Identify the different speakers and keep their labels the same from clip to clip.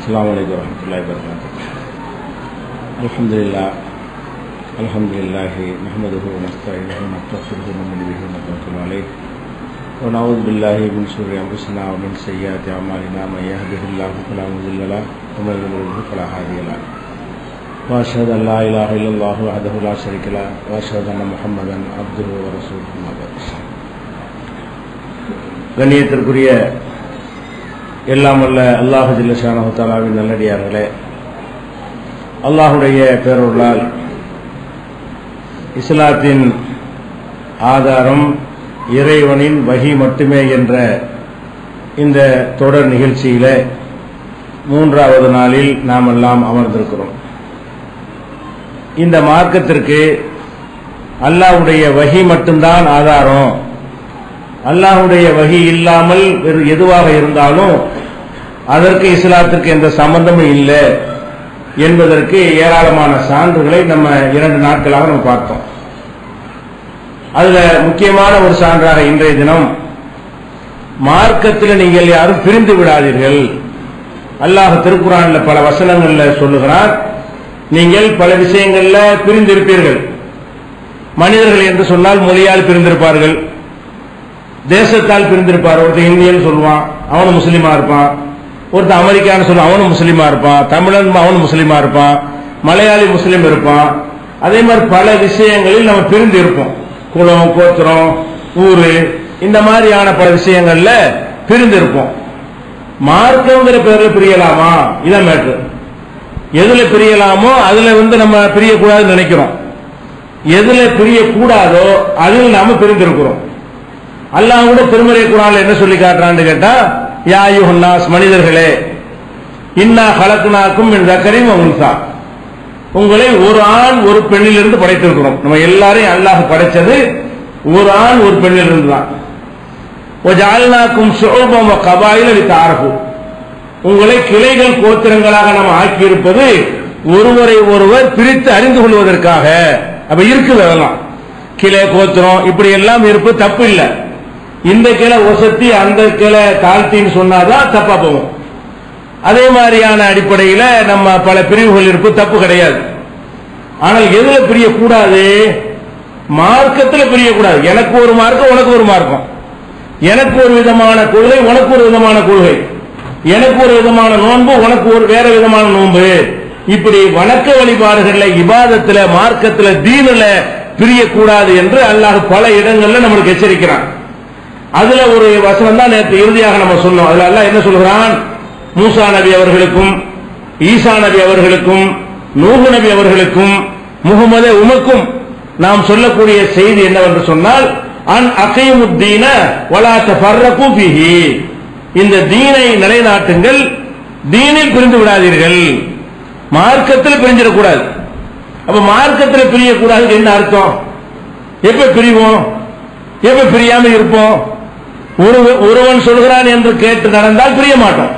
Speaker 1: السلام عليكم ورحمة الله وبركاته. الحمد لله نحمده ونستعينه ونستغفره ونؤمن به ونتوكل عليه ونعوذ بالله من شرور أنفسنا ومن سيئات أعمالنا من يهده الله فلا مضل له ومن يضلل فلا هادي له وأشهد أن لا إله إلا الله وحده لا شريك له وأشهد أن محمدا عبده ورسوله أما بعد. கண்ணியத்திற்குரிய எல்லாம் வல்ல அல்லாஹ் ஜல்ல ஷானஹு தஆலாவின் நல்லடியார்களே, அல்லாஹுடைய பேரருளால் இஸ்லாத்தின் ஆதாரம் இறைவனின் வஹி மட்டுமே என்ற இந்த தொடர் நிகழ்ச்சியில 3வது நாளில் நாம் எல்லாம் அமர்ந்திருக்கிறோம். இந்த மார்க்கத்திற்கு அல்லாஹ்வுடைய வஹி மட்டும்தான் ஆதாரம். அல்லாஹ்வுடைய வஹி இல்லாமல் வேறு எதுவாக இருந்தாலும் அதற்கு இஸ்லாத்திற்கு எந்த சம்பந்தமும் இல்லை என்பதற்கு ஏராளமான சான்றுகளை நம்ம 2 நாட்களாக நம்ம பார்த்தோம். அதுல முக்கியமான ஒரு சான்றாக இன்றைய தினம், மார்க்கத்தில் நீங்கள் யாரும் பிரிந்து விடாதீர்கள். அல்லாஹ் திருக்குர்ஆன்ல பல வசனங்கள்ல சொல்லுகிறார், நீங்கள் பல விஷயங்கள்ல பிரிந்திருப்பீர்கள். மனிதர்கள் என்று சொன்னால் மொழியால் பிரிந்திருப்பார்கள், தேசத்தால் பிரிந்திருப்பார். ஒருத்தர் இந்தியன் சொல்லுவான், அவனும் முஸ்லீமா இருப்பான். ஒருத்தர் அமெரிக்கான்னு சொல்லுவான், அவனும் முஸ்லீமா இருப்பான். தமிழன் அவனும் முஸ்லீமா இருப்பான். மலையாளி முஸ்லீம் இருப்பான். அதே மாதிரி பல விஷயங்களில் நம்ம பிரிந்து இருப்போம். குலம், கோத்திரம், ஊரு, இந்த மாதிரியான பல விஷயங்கள்ல பிரிந்து இருப்போம். மார்க்கங்கிற பேர்ல பிரியலாமா? இதான் மேட்ரு. எதுல பிரியலாமோ அதுல நம்ம பிரியக்கூடாதுன்னு நினைக்கிறோம். எதுல பிரியக்கூடாதோ அதில் நாம பிரிந்திருக்கிறோம். அல்லாஹ்வோட திருமறை குர்ஆன்ல என்ன சொல்லி காட்டுறான்னு கேட்டா, யா அய்யுஹன்னாஸ், மனிதர்களே, இன்னா ஹலக்னாக்கும் மின் ஸக்கரின் வ உன்ஸா, உங்களை ஒரு ஆண் ஒரு பெண்ணிலிருந்து படைத்திருக்கிறோம். நம்ம எல்லாரையும் அல்லாஹ் படைச்சது ஒரு ஆண் ஒரு பெண்ணிலிருந்து தான். வ ஜஅல்னாக்கும் ஷுஅபன் வ கபாயில லிதஅரஃபு, உங்களை கிளைகள் கோத்திரங்களாக நாம் ஆக்கி இருப்பது ஒருவரை ஒருவர் பிரித்து அறிந்து கொள்வதற்காக. அப்ப இருக்குது, அதெல்லாம் கிளை கோத்திரம் இப்படி எல்லாம் இருப்பது தப்பு இல்லை. இந்த கிளை ஒசத்தி அந்த கிளை தாழ்த்தின்னு சொன்னாதான் தப்பா போகும். அதே மாதிரியான அடிப்படையில் நம்ம பல பிரிவுகள் இருப்பது தப்பு கிடையாது. ஆனால் எதுல பிரியக்கூடாது? மார்க்கத்தில் பிரியக்கூடாது. எனக்கு ஒரு மார்க்கம், உனக்கு ஒரு மார்க்கம். எனக்கு ஒரு விதமான கொள்கை, உனக்கு ஒரு விதமான கொள்கை. எனக்கு ஒரு விதமான நோன்பு, உனக்கு ஒரு வேற விதமான நோன்பு. இப்படி வணக்க வழிபாடுகள்ல, இபாதத்துல, மார்க்கத்துல, தீனுல பிரியக்கூடாது என்று அல்லாஹ் பல இடங்கள்ல நம்மளுக்கு எச்சரிக்கிறான். அதுல ஒரு வசனம் தான் நேற்று இறுதியாக நம்ம சொன்னோம். அதுல அல்லாஹ் என்ன சொல்கிறான்? மூசா நபி அவர்களுக்கும், ஈசா நபி அவர்களுக்கும், நூஹ் நபி அவர்களுக்கும், முஹம்மதே உமக்கும் நாம் சொல்லக்கூடிய செய்தி என்னவென்று சொன்னால், அன் அகீமுத்தீன வலா தஃபர்ரகு ஃபீஹி, இந்த தீனை நிலைநாட்டுங்கள், தீனில் பிரிந்து விடாதீர்கள். மார்க்கத்தில் பிரிஞ்சிடக்கூடாது. அப்ப மார்க்கத்தில் பிரியக்கூடாது என்ன அர்த்தம்? எப்ப பிரிவோம்? எப்ப பிரியாம இருப்போம்? ஒருவன் சொல்கிறான் என்று கேட்டு நடந்தால் பிரிய மாட்டோம்.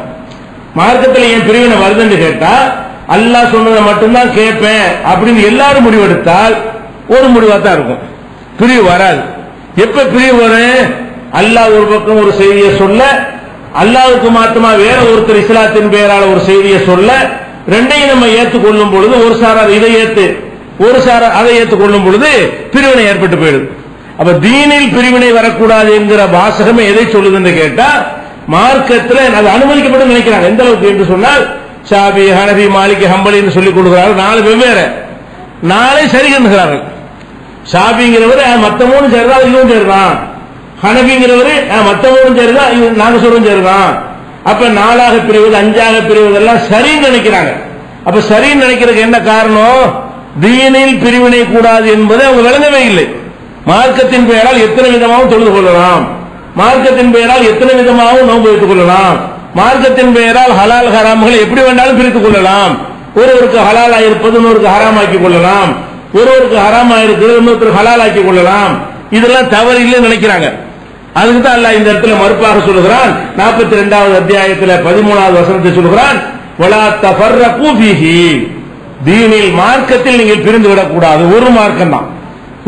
Speaker 1: மார்க்கத்தில் ஏன் பிரிவினை வருதுன்னு கேட்டா, அல்லாஹ் சொன்னதை மட்டும்தான் கேட்பேன் அப்படின்னு எல்லாரும் முடிவெடுத்தால் ஒரு முடிவா தான் இருக்கும், பிரிவு வராது. எப்ப பிரிவு வரும்? அல்லாஹ் ஒரு பக்கம் ஒரு செய்தியை சொல்ல, அல்லாஹ்வுக்கு மாத்தமா வேற ஒருத்தர் இஸ்லாத்தின் பெயரால் ஒரு செய்தியை சொல்ல, ரெண்டையும் நம்ம ஏற்றுக்கொள்ளும் பொழுது, ஒரு சாரார் இதை ஏத்து, ஒரு சாரார் அதை ஏற்றுக்கொள்ளும் பொழுது பிரிவினை ஏற்பட்டு போயிடுது. அப்ப தீனில் பிரிவினை வரக்கூடாது என்கிற வாசகமே எதை சொல்லுதுன்னு கேட்டா, மார்க்கத்தில் அது அனுமதிக்கப்பட்டு நினைக்கிறாங்க. எந்த அளவுக்கு என்று சொன்னால், ஷாபி, ஹனபி, மாலிக், ஹம்பலின்னு சொல்லிக் கொடுக்கிறார்கள். 4 வெவ்வேறு, 4 சரி என்கிறார்கள். ஷாபிங்கிறவர் மத்த 3 சரிதான், இதுவும் சரிதான். ஹனபிங்கிறவர் மத்த 3 சரிதான், நாங்க சொல்றோம் சரிதான். அப்ப 4ஆக பிரிவது, 5ஆக பிரிவதெல்லாம் சரின்னு நினைக்கிறாங்க. அப்ப சரின்னு நினைக்கிறதுக்கு என்ன காரணம்? தீனில் பிரிவினை கூடாது என்பதை அவங்க விளங்கவே இல்லை. மார்க்கத்தின் பெயரால் எத்தனை விதமாகவும் தொழுது கொள்ளலாம், மார்க்கத்தின் பெயரால் எத்தனை விதமாகவும் நோன்பு வைத்துக் கொள்ளலாம், மார்க்கத்தின் பெயரால் ஹலால் ஹராம்களை எப்படி வேண்டாலும் பிரித்துக் கொள்ளலாம். ஒருவருக்கு ஹலாலா இருப்பது இன்னொருக்கு ஹராம் ஆக்கிக் கொள்ளலாம், ஒருவருக்கு ஹராமா இருக்கிறது இன்னொருத்தருக்கு ஹலால் ஆக்கிக் கொள்ளலாம். இதெல்லாம் தவறு இல்லைன்னு நினைக்கிறாங்க. அதுக்கு தான் அல்லாஹ் இந்த இடத்துல மறுப்பாக சொல்லுகிறான். 42வது அத்தியாயத்தில் 13வது வசனத்தை சொல்லுகிறான், வலா தஃபர்ரகு ஃபீஹி, தீனில் மார்க்கத்தில் நீங்கள் பிரிந்து விடக்கூடாது. ஒரு மார்க்கம் தான்.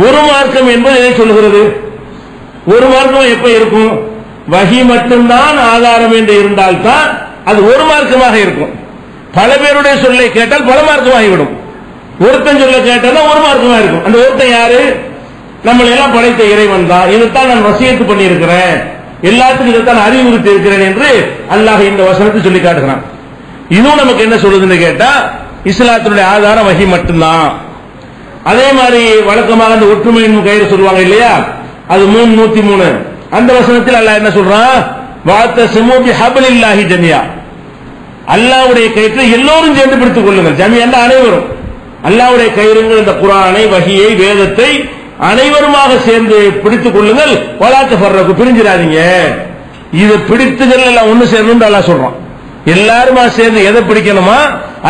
Speaker 1: ஒரு மார்க்கம் என்பது எதை சொல்லுகிறது? ஒரு மார்க்கம் எப்ப இருக்கும்? வஹி மட்டும்தான் ஆதாரம் என்று இருந்தால்தான் அது ஒரு மார்க்கமாக இருக்கும். பல பேருடைய சொல்லை கேட்டால் பல மார்க்கமாகிவிடும். ஒருத்தன் சொல்ல கேட்டால் ஒரு மார்க்கமா இருக்கும். அந்த ஒருத்தன் யாரு? நம்மளை எல்லாம் படைத்த இறைவன் தான். இதைத்தான் நான் வசியத்து பண்ணி இருக்கிறேன், எல்லாத்துக்கும் இதைத்தான் அறிவுறுத்தி இருக்கிறேன் என்று அல்லாஹ் இந்த வசனத்தை சொல்லி காட்டுகிறான். இதுவும் நமக்கு என்ன சொல்லுதுன்னு கேட்டா, இஸ்லாத்தினுடைய ஆதாரம் வஹி மட்டும்தான். அதே மாதிரி வழக்கமாக அந்த ஒற்றுமையின் கயிறு சொல்லுவாங்க இல்லையா, அது 103 அந்த வசனத்தில் அல்லாஹ் என்ன சொல்றான்? வாத்தஸிமு பிஹப்லில்லாஹி ஜமியா, அல்லாஹ்வுடைய கயிற்றை எல்லோரும் சேர்ந்து பிடித்துக் கொள்ளுங்கள். ஜமியா அனைவரும். அல்லாஹ்வுடைய கயிறுங்கள் இந்த குர்ஆனை, வஹியை, வேதத்தை அனைவருமாக சேர்ந்து பிடித்துக் கொள்ளுங்கள். வலா தஃபர்ரகு, பிரிஞ்சிடாதீங்க. இது பிடித்துகள் எல்லாம் ஒன்னு சேரணும் அல்லாஹ் சொல்றான். எல்லாருமா சேர்ந்து எதை பிடிக்கணுமா?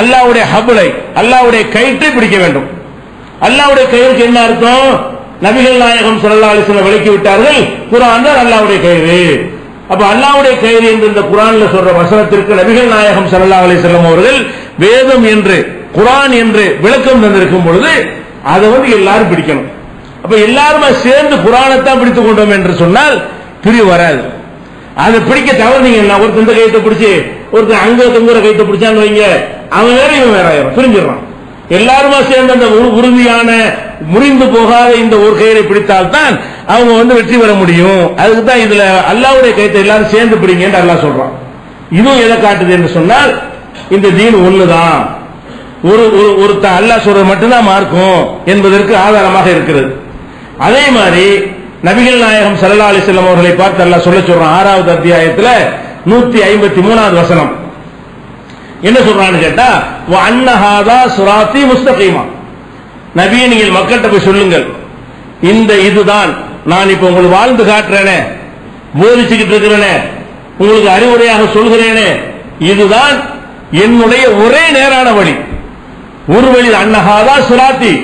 Speaker 1: அல்லாஹ்வுடைய ஹப்லை, அல்லாஹ்வுடைய கயிற்றை பிடிக்க வேண்டும். அல்லாஹ்வுடைய கயிறுக்கு என்ன அர்த்தம்? நபிகள் நாயகம் ஸல்லல்லாஹு அலைஹி வஸல்லம் விளக்கி விட்டார்கள், குர்ஆன் தான் அல்லாஹ்வுடைய கயிறு. அப்ப அல்லாஹ்வுடைய கயிறு என்று இந்த குர்ஆன்ல சொல்ற வசனத்திற்கு நபிகள் நாயகம் ஸல்லல்லாஹு அலைஹி வஸல்லம் அவர்கள் வேதம் என்று குர்ஆன் என்று விளக்கம் தந்திருக்கும் பொழுது அதை எல்லாரும் பிடிக்கணும். அப்ப எல்லாருமே சேர்ந்து குர்ஆனைத்தான் பிடித்துக் கொண்டோம் என்று சொன்னால் பிரிவு வராது. அதை பிடிக்க தவறுனீங்கன்னா, ஒருத்தர் இந்த கைத்தை பிடிச்சி ஒருத்தர் அங்க தொங்குற கைத்தை பிடிச்சான்னு வைங்க, அவன் வேற இவன் வேற ஆயிரும், பிரிஞ்சிடறான். எல்லாருமா சேர்ந்து அந்த உறுதியான முறிந்து போகாத இந்த ஒரு கயிறை பிடித்தால்தான் அவங்க வெற்றி பெற முடியும். அதுக்கு தான் இதுல அல்லாஹ்வுடைய கயித்தை எல்லாரும் சேர்ந்து பிடிங்க என்று அல்லாஹ் சொல்றான். இதுவும் எதை காட்டுது என்று சொன்னால், இந்த தீன் ஒண்ணுதான், ஒருத்தன் அல்லாஹ் சொல்றது மட்டும்தான் மார்க்கம் என்பதற்கு ஆதாரமாக இருக்கிறது. அதே மாதிரி நபிகள் நாயகம் ஸல்லல்லாஹு அலைஹி வஸல்லம் அவர்களை பார்த்து அல்லாஹ் சொல்றான் 6வது அத்தியாயத்துல 153வது வசனம். என்ன சொல்றான்னு கேட்டா, வ அன்னஹாதா ஸிராத்தி முஸ்தகீமா, நபியே நீங்கள் மக்கள்கிட்ட போய் சொல்லுங்கள், இந்த இதுதான் நான் இப்ப உங்களுக்கு வாழ்ந்து காட்டுறேனே, போதிச்சுக்கிட்டு இருக்கிறேனே, உங்களுக்கு அறிவுரையாக சொல்கிறேனே, இதுதான் என்னுடைய ஒரே நேரான வழி. ஒரு வழி அன்னஹாதா ஸிராத்தி,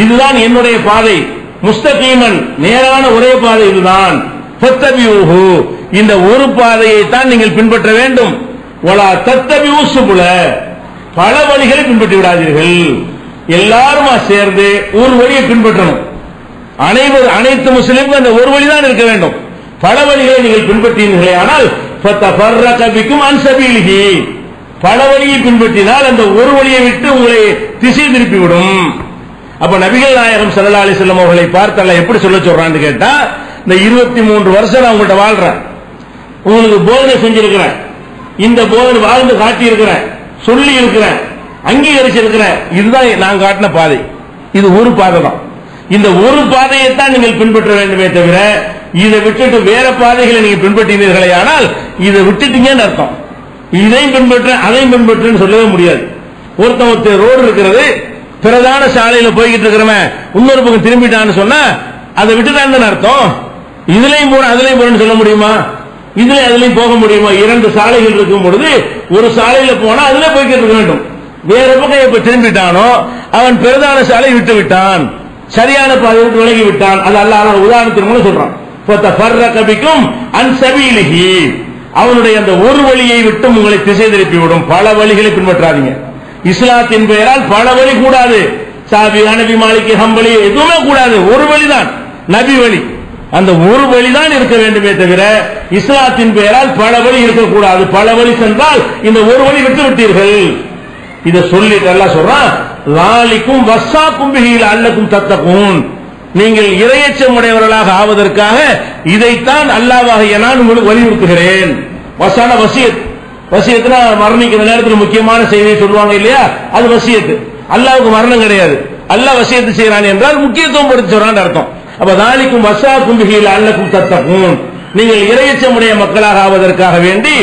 Speaker 1: இதுதான் என்னுடைய பாதை, முஸ்தகீமன் நேரான ஒரே பாதை இதுதான், ஃபத்தபியூஹு, இந்த ஒரு பாதையை தான் நீங்கள் பின்பற்ற வேண்டும். வலா தத்தபியூ சுபுல, பல வழிகளை பின்பற்றி விடாதீர்கள். எல்லாருமா சேர்ந்து ஒரு வழியை பின்பற்றணும். அனைத்து முஸ்லிம்கள் அந்த ஒரு வழிதான் இருக்க வேண்டும். பல வழிகளை நீங்கள் பின்பற்றினீர்களே ஆனால் ஃபதஃபர்ரக பிக்கும் அன் சபீலிஹி, பல வழியை பின்பற்றினால் அந்த ஒரு வழியை விட்டு உங்களை திசை திருப்பிவிடும். அப்ப நபிகள் நாயகம் ஸல்லல்லாஹு அலைஹி வஸல்லம் அவர்களை பார்த்து அல்லாஹ் எப்படி சொல்ல சொல்றான்னு கேட்டா, இந்த 23 வருஷம் நான் உங்கள்கிட்ட வாழ்றேன், உங்களுக்கு போதனை செஞ்சிருக்கிறேன், இந்த போதனை வாழ்ந்து காட்டி இருக்கிறேன், சொல்லி இருக்கிறேன், அங்கீகரிச்சிருக்கிறேன், இதுதான் நான் காட்டின பாதை. இது ஒரு பாதை தான். இந்த ஒரு பாதையை தான் நீங்கள் பின்பற்ற வேண்டுமே தவிர இதை விட்டுட்டு வேற பாதைகளை நீங்க பின்பற்றினீர்களே ஆனால் இதை விட்டுட்டீங்கன்னு அர்த்தம். இதையும் பின்பற்ற அதையும் பின்பற்றுன்னு சொல்லவே முடியாது. ஒருத்தர் ரோடு இருக்கிறது, பிரதான சாலையில போய்கிட்டு இருக்கிறவன் இன்னொரு பக்கம் திரும்பிட்டான்னு சொன்னா அதை விட்டுட்டான்னு அர்த்தம். இதுலயும் போற அதுலயும் போறேன்னு சொல்ல முடியுமா? இதுல அதுலயும் போக முடியுமா? 2 சாலைகள் இருக்கும் பொழுது ஒரு சாலையில போனா அதுல போய்கிட்டு இருக்க வேண்டும். வேற பக்கம் எப்ப திரும்பிட்டானோ அவன் பிரதான சாலை விட்டு விட்டான், சரியான பாதை விட்டு விலகி விட்டான். அது அல்லாஹ் உதாரணத்தின் மூலம் சொல்றான். ஃபதஃபர்ரக பிக்கும் அன் சபீலிஹி, அவனுடைய அந்த ஒரு வழியை விட்டு உங்களை திசை திருப்பிவிடும். பல வழிகளை பின்பற்றாதீங்க. இஸ்லாத்தின் பெயரால் பல வழி கூடாது. சாபி, ஹனபி, மாலிகி, ஹம்பலி எதுவுமே கூடாது. ஒரு வழிதான் நபி வழி. அந்த ஒரு வழிதான் இருக்க வேண்டுமே தவிர இஸ்லாத்தின் பெயரால் பல வழி இருக்கக்கூடாது. பல வழி சென்றால் இந்த ஒரு வழி விட்டு விட்டீர்கள். இதை சொல்லிட்டு அல்லாஹ் சொல்றான், லாலிக்கும் வஸ்ஸாக்கும் பிஹி லஅல்லக்கும் தத்தகூன், நீங்கள் இறையச்சம் உடையவர்களாக ஆவதற்காக இதைத்தான் அல்லாஹ்வாகிய நான் உங்களுக்கு வலியுறுத்துகிறேன். வஸான வசியத், வசியத்துனா மரணிக்கிற நேரத்தில் முக்கியமான செய்தியை சொல்லுவாங்க இல்லையா, அது வசியத்து. அல்லாஹ்வுக்கு மரணம் கிடையாது. அல்லாஹ் வசியத்து செய்யறான் என்றால் முக்கியத்துவம் படுத்தி சொல்றான்னு அர்த்தம். அப்ப தாலிக்கும் வஸ்ஸாக்கும் பிஹி லஅல்லக்கும் தத்தகூன், நீங்கள் இறையச்சம் உடைய மக்களாக ஆவதற்காக வேண்டி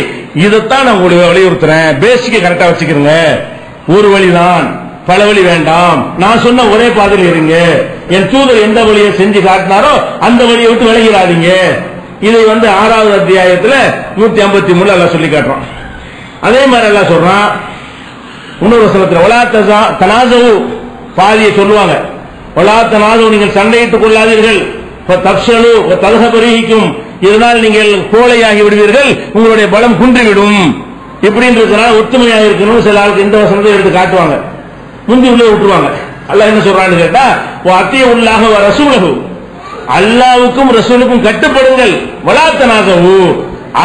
Speaker 1: இதைத்தான் நான் உங்களுக்கு வலியுறுத்துறேன். பேசிக்க கரெக்டா வச்சுக்கிறேங்க. ஒரு வழிதான், பல வழி வேண்டாம். நான் சொன்ன ஒரே பாதையில் இருங்க. என் தூதர் எந்த வழியை செஞ்சு காட்டினாரோ அந்த வழியை விட்டு விலகிறாதீங்க. இதை 6வது அத்தியாயத்துல 153 அல்லாஹ் சொல்லி காட்டுறான். அதே மாதிரி அல்லாஹ் சொல்றான் இன்னொரு வசனத்துல, வலா தனாஸவு, பாதியை சொல்லுவாங்க, வலா தனாஸவு, நீங்கள் சண்டையிட்டுக் கொள்ளாதீர்கள், தப்ஷலு தல்ஹப ரீஹிக்கும், இதனால் நீங்கள் கோழையாகி விடுவீர்கள், உங்களுடைய பலம் குன்றிவிடும். இப்படின்னு இருக்கிறனால ஒத்துமையாக இருக்கணும். சில ஆளுக்கு இந்த வசனத்தை எடுத்து காட்டுவாங்க, முந்தி உள்ள விட்டுருவாங்க. அல்லாஹ் என்ன சொல்றான்னு கேட்டா, அத்தியுல்லாஹ வ ரசூலுஹு, அல்லாஹ்வுக்கும் ரசூலுக்கும் கட்டுப்படுங்கள், வலா தனாஸவு,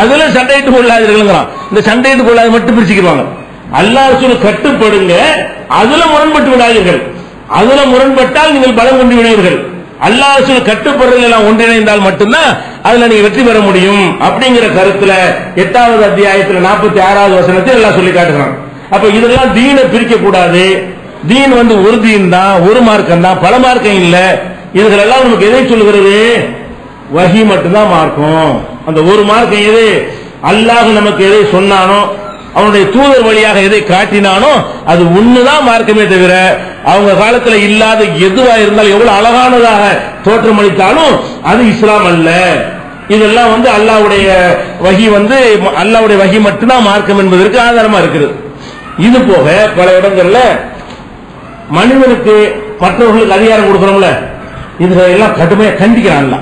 Speaker 1: அதுல சண்டையிட்டுக் கொள்ளாதீர்கள். இந்த சண்டையிட்டுக் கொள்ளாத மட்டும் பிரிச்சுக்கிடுவாங்க. அல்லாஹ் ரசூல் கட்டுப்படுங்க, அதுல முரண்பட்டு விடாதீர்கள். அதுல முரண்பட்டால் நீங்கள் பலம் கொண்டு விடுவீர்கள். அல்லாஹ் ரசூல் கட்டுப்படுறதுல எல்லாம் ஒன்றிணைந்தால் மட்டும்தான் அதுல நீங்க வெற்றி பெற முடியும் அப்படிங்கிற கருத்துல 8வது அத்தியாயத்துல 46வது வசனத்தில் எல்லாம் சொல்லி காட்டுகிறான். அப்ப இதெல்லாம் தீனை பிரிக்க கூடாது. தீன் ஒரு தீன் தான், ஒரு மார்க்கம் தான், பல மார்க்கம் இல்ல. இதுகளெல்லாம் நமக்கு எதை சொல்லுகிறது? வஹி மட்டும்தான் மார்க்கம். அந்த ஒரு மார்க்கம் எது? அல்லாஹ் நமக்கு எதை சொன்னானோ, அவனுடைய தூதர் வழியாக எதை காட்டினானோ அது ஒண்ணுதான் மார்க்கமே தவிர அவங்க காலத்துல இல்லாத எதுவா இருந்தாலும் எவ்வளவு அழகானதாக தோற்றமளித்தாலும் அது இஸ்லாம் அல்ல. இதெல்லாம் அல்லாஹ்வுடைய வஹி அல்லாஹ்வுடைய வஹி மட்டும்தான் மார்க்கம் என்பதற்கு ஆதாரமா இருக்குது. இது போக பல இடங்கள்ல மனிதனுக்கு மற்றவர்களுக்கு அதிகாரம் கொடுக்கிறோம்ல, இதெல்லாம் கடுமையா கண்டிக்கிறான்.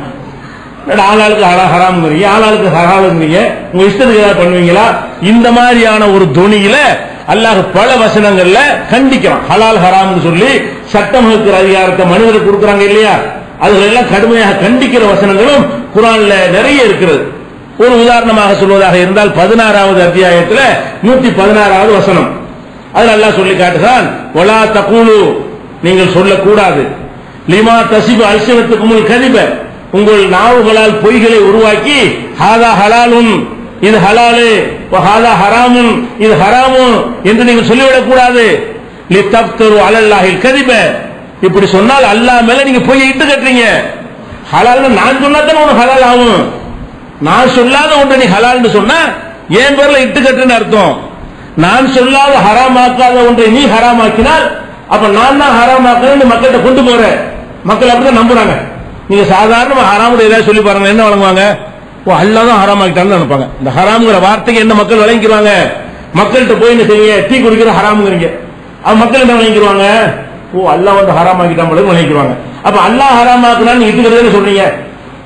Speaker 1: ஆளாளுக்கு ஹராம்ங்கிறீங்க, ஆளாளுக்கு ஹராம்ங்கிறீங்க, உங்க இஷ்டத்துக்கு ஏதாவது பண்ணுவீங்களா? இந்த மாதிரியான ஒரு துணியில அல்லாஹ் பல வசனங்கள்ல கண்டிக்கிறான். ஹலால் ஹராம்னு சொல்லி சட்டம் வகுக்கிற அதிகாரத்தை மனிதருக்கு கொடுக்குறாங்க இல்லையா? அதுல எல்லாம் கடுமையாக கண்டிக்கிற வசனங்களும் குர்ஆன்ல நிறைய இருக்கிறது. ஒரு உதாரணமாக சொல்வதாக இருந்தால் 16வது அத்தியாயத்துல 116வது வசனம், அதுல அல்லாஹ் சொல்லி காட்டுகிறான், வலா தகூலு, நீங்கள் சொல்லக்கூடாது, லிமா தசிபு அல்சினத்துக்குமுல் கதிப, உங்கள் நாவுகளால் பொய்களை உருவாக்கி, ஹாதா ஹலாலுன், இது ஹலாலு, ஹாதா ஹராமுன், இது ஹராமுன் என்று நீங்கள் சொல்லிவிடக் கூடாது. லிதப்தரு அலல்லாஹில் கதிப, இப்படி சொன்னால் அல்லாஹ் மேல நீங்க பொய்யை இட்டு கட்டுறீங்க. ஹலால்னு நான் சொன்னா தானே உனக்கு ஹலால் ஆகும். நான் சொல்லாத ஒன்றை நீ ஹலால்னு சொன்னா என் பேர்ல இட்டு கட்டுன்னு அர்த்தம். நான் சொல்லாத ஹராமாக்காத ஒன்றை நீ ஹராமாக்கினால் அப்ப நான் தான் ஹராமாக்கிறேன்னு மக்கள்கிட்ட கொண்டு போறேன். மக்கள் அப்படிதான் நம்புறாங்க. நீங்க சாதாரண ஹராமுடைய ஏதாவது சொல்லி பாருங்க, என்ன வழங்குவாங்க? ஓ அல்லாஹ் தான் ஹராமாக்கிட்டான்னு நினைப்பாங்க. இந்த ஹராம்ங்கிற வார்த்தைக்கு என்ன மக்கள் வழங்கிடுவாங்க? மக்கள்கிட்ட போய் என்ன செய்யுங்க, டீ குடிக்கிற ஹராமுங்கிறீங்க, மக்கள் என்ன வழங்கிடுவாங்க? ஓ அல்லாஹ் ஹராமாக்கிட்டான் வழங்கிடுவாங்க. அப்ப அல்லாஹ் ஹராமாக்குனான்னு இட்டுக்கிறதுன்னு சொல்றீங்க.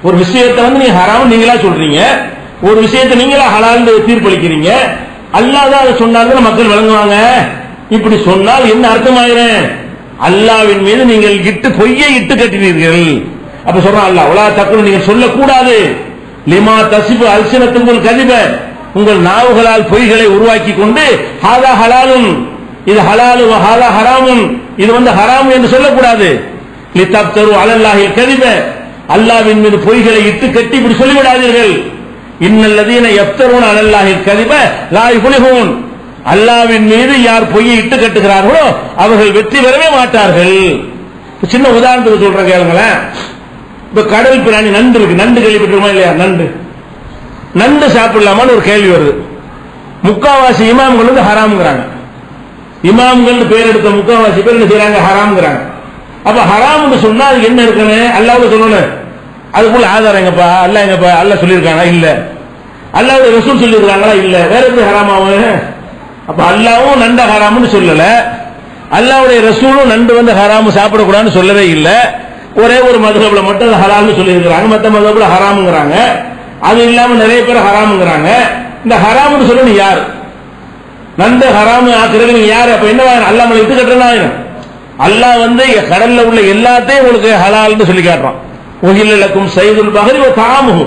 Speaker 1: ஒரு விஷயத்தை நீங்க ஹராம் நீங்களா சொல்றீங்க, ஒரு விஷயத்தை நீங்களா ஹலால் தீர்ப்பளிக்கிறீங்க. அல்லாஹ் தான் அதை சொன்னாங்க மக்கள் வழங்குவாங்க. இப்படி சொன்னால் என்ன அர்த்தமாகிறேன்? அல்லாஹ்வின் மீது நீங்கள் பொய்யை இட்டு கட்டினீர்கள். அப்ப சொல்றான் அல்லாஹ், வலா தக்குனு, நீங்கள் சொல்லக்கூடாது, லிமா தசிபு அல்சினத்துக்குல் கதிப, உங்கள் நாவுகளால் பொய்களை உருவாக்கி கொண்டு, ஹாதா ஹலாலுன், இது ஹலாலு, ஹாதா ஹராமுன், இது ஹராம் என்று சொல்லக்கூடாது. லிதப்தரு அலல்லாஹில் கதிப, அல்லாஹ்வின் மீது பொய்களை இட்டு கட்டி இப்படி சொல்லிவிடாதீர்கள். இன்னல்லதீன யஃப்தரூன அலல்லாஹில் கதிப லா யுஃப்லிஹூன், அல்லாஹ்வின் மீது யார் பொய்யை இட்டு கட்டுகிறார்களோ அவர்கள் வெற்றி பெறவே மாட்டார்கள். சின்ன உதாரணத்துக்கு சொல்றேன் கேளுங்களேன். இப்ப கடல் பிராணி நண்டு இருக்கு, நண்டு கேள்விப்பட்டிருக்கோமா இல்லையா? நண்டு சாப்பிடலாமான்னு ஒரு கேள்வி வருது. முக்காவாசி இமாம்கள் ஹராம்ங்கிறாங்க. இமாம்கள் பேர் எடுத்த முக்காவாசி பேர் என்ன செய்யறாங்க? ஹராம்ங்கிறாங்க. அப்ப ஹராம்னு சொன்னா அது என்ன இருக்குன்னு அல்லாஹ் சொல்லணும். அதுக்குள்ள ஆதாரம் எங்கப்பா? அல்லாஹ் எங்கப்பா? அல்லாஹ் சொல்லியிருக்காங்களா? இல்ல. அல்லாஹ்வுடைய ரசூல் சொல்லியிருக்காங்களா? இல்ல. வேற எப்படி ஹராமாவும்? அப்ப அல்லாஹ்வும் நண்ட ஹராம்னு சொல்லல, அல்லாஹ்வுடைய ரசூலும் நண்டு ஹராம் சாப்பிடக்கூடாதுன்னு சொல்லவே இல்ல. ஒரே ஒரு மதுஹப்ல மட்டும் ஹலால்னு சொல்லியிருக்கிறாங்க, மற்ற மதுஹப்ல ஹராம்ங்கிறாங்க. அது இல்லாம நிறைய பேர் ஹராம்ங்கிறாங்க. இந்த ஹராம்னு சொல்ல நீ யார்? நண்டு ஹராம் ஆக்குறது நீங்க யாரு? அப்ப என்ன அல்லாஹ் மேல இட்டு கட்டுறா? அல்லாஹ் கடல்ல உள்ள எல்லாத்தையும் உங்களுக்கு ஹலால்னு சொல்லி காட்டுறான். உஹில்லலக்கும் சைதுல் பஹரி வ தஆமுஹு,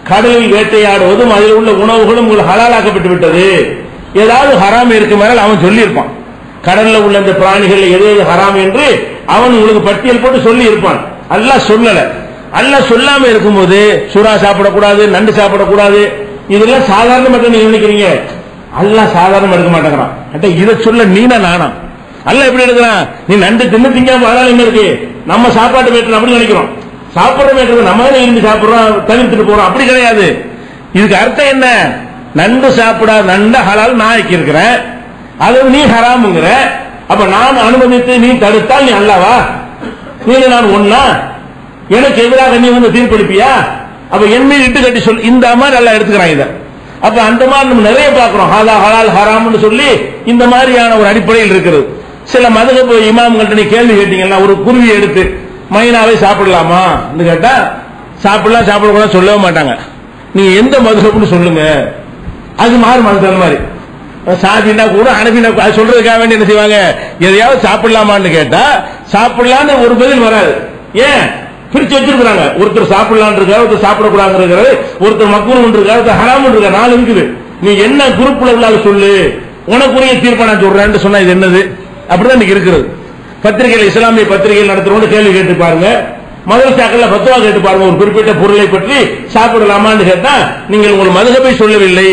Speaker 1: கடலில் வேட்டையாடுவதும் அதில் உள்ள உணவுகளும் உங்களுக்கு ஹலாலாக்கப்பட்டு விட்டது. ஏதாவது ஹராம் இருக்குமானால் அவன் சொல்லி இருப்பான். கடல்ல உள்ள இந்த பிராணிகள் எது எது ஹராம் என்று அவன் உங்களுக்கு பட்டியல் போட்டு சொல்லி இருப்பான். அல்லாஹ் சொல்லல. அல்லாஹ் சொல்லாம இருக்கும்போது சுறா சாப்பிடக்கூடாது, நண்டு சாப்பிடக்கூடாது, இதெல்லாம் சாதாரண மட்டும் நீங்க நினைக்கிறீங்க. அல்லாஹ் சாதாரண எடுக்க மாட்டேங்கிறான். இதை சொல்ல நீனா நானா? அல்லாஹ் எப்படி எடுக்கிறான்? நீ நண்டு தின்னு திங்காம அதனால என்ன இருக்கு? நம்ம சாப்பாட்டு மேட்டர் அப்படி நினைக்கிறோம். சாப்பிடுற மேட்டர் நம்ம இருந்து சாப்பிடுறோம், தவிர்த்துட்டு போறோம். அப்படி கிடையாது. இதுக்கு அர்த்தம் என்ன? நண்டு சாப்பிடாத நண்ட ஹலால் நான் ஆக்கி இருக்கிறேன், அது நீ ஹராமுங்கிற. அப்ப நான் அனுமதித்து நீ தடுத்தால் நீ அல்லாவா? நீ நான் ஒன்னா? எனக்கு எதிராக நீ தீர்ப்பளிப்பியா? அப்ப என் மீது இட்டு கட்டி சொல். இந்த மாதிரி எல்லாம் எடுத்துக்கிறான் இதை. அப்ப அந்த மாதிரி நம்ம நிறைய பார்க்கிறோம். ஹாலா ஹலால் ஹராம்னு சொல்லி இந்த மாதிரியான ஒரு அடிப்படையில் இருக்கிறது. சில மதுஹப் இமாம்கள்ட்ட நீ கேள்வி கேட்டீங்கன்னா, ஒரு குருவியை எடுத்து மைனாவை சாப்பிடலாமா கேட்டா சாப்பிடலாம் சாப்பிடக்கூடாது சொல்லவே மாட்டாங்க. நீங்க எந்த மதுஹப்னு சொல்லுங்க, அது மாறு மதுஹப். அந்த மாதிரி சாதினா கூட அனுப்பினா சொல்றதுக்காக வேண்டி என்ன செய்வாங்க? எதையாவது சாப்பிடலாமான்னு கேட்டா சாப்பிடலான்னு ஒரு பதில் வராது. ஏன்? பிரிச்சு வச்சிருக்காங்க. ஒருத்தர் சாப்பிடலாம் இருக்காரு, ஒருத்தர் சாப்பிடக்கூடாது, ஒருத்தர் மக்ரூஹ் இருக்காரு, ஒருத்தர் ஹராம் இருக்காரு, 4 இருக்குது. நீ என்ன குரூப்ல சொல்லு, உனக்குரிய தீர்ப்பை நான் சொல்றேன்னு சொன்னா இது என்னது? அப்படிதான் இன்னைக்கு இருக்கிறது. பத்திரிகைகள், இஸ்லாமிய பத்திரிகைகள் நடத்துறவங்க கேள்வி கேட்டு பாருங்க, மதரசாக்கள்ல ஃபத்வா கேட்டு பாருங்க, ஒரு குறிப்பிட்ட பொருளை பற்றி சாப்பிடலாமான்னு கேட்டா நீங்கள் உங்கள் மதுஹபை சொல்லவில்லை,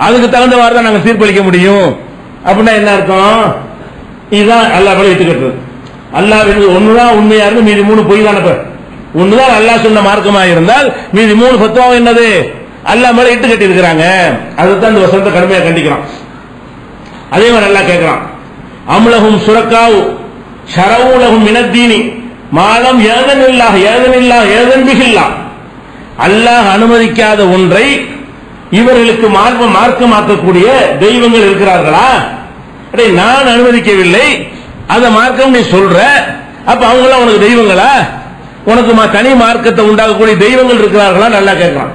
Speaker 1: அதுக்கு தகுந்தவாறு தான் நாங்கள் தீர்ப்பளிக்க முடியும் அப்படின்னா என்ன அர்த்தம்? இதுதான் அல்லாஹ் மேல இட்டுக்கிறது. அல்லாஹ் ஒண்ணுதான் உண்மையா இருந்து மீதி 3 பொய் தானே. ஒண்ணுதான் அல்லாஹ் சொன்ன மார்க்கமா இருந்தால் மீதி 3 ஃபத்வா என்னது? அல்லாஹ் மேல இட்டு கட்டி இருக்கிறாங்க. அதுதான் இந்த வசனத்தை கடுமையா கண்டிக்கிறான். அதே மாதிரி அல்லாஹ் கேட்கிறான், அம்லஹும் சுரக்காவு ஷரவுலஹும் மினத்தீனி மாலம் ஏதனில்லா அல்லாஹ் அனுமதிக்காத ஒன்றை இவர்களுக்கு மார்க்கமாக்கக்கூடிய தெய்வங்கள் இருக்கிறார்களா? நான் அனுமதிக்கவில்லை, அதை மார்க்கம் நீ சொல்ற, அப்ப அவங்களாம் உனக்கு தெய்வங்களா? உனக்கு தனி மார்க்கத்தை உண்டாகக்கூடிய தெய்வங்கள் இருக்கிறார்களா? நல்லா கேட்கலாம்.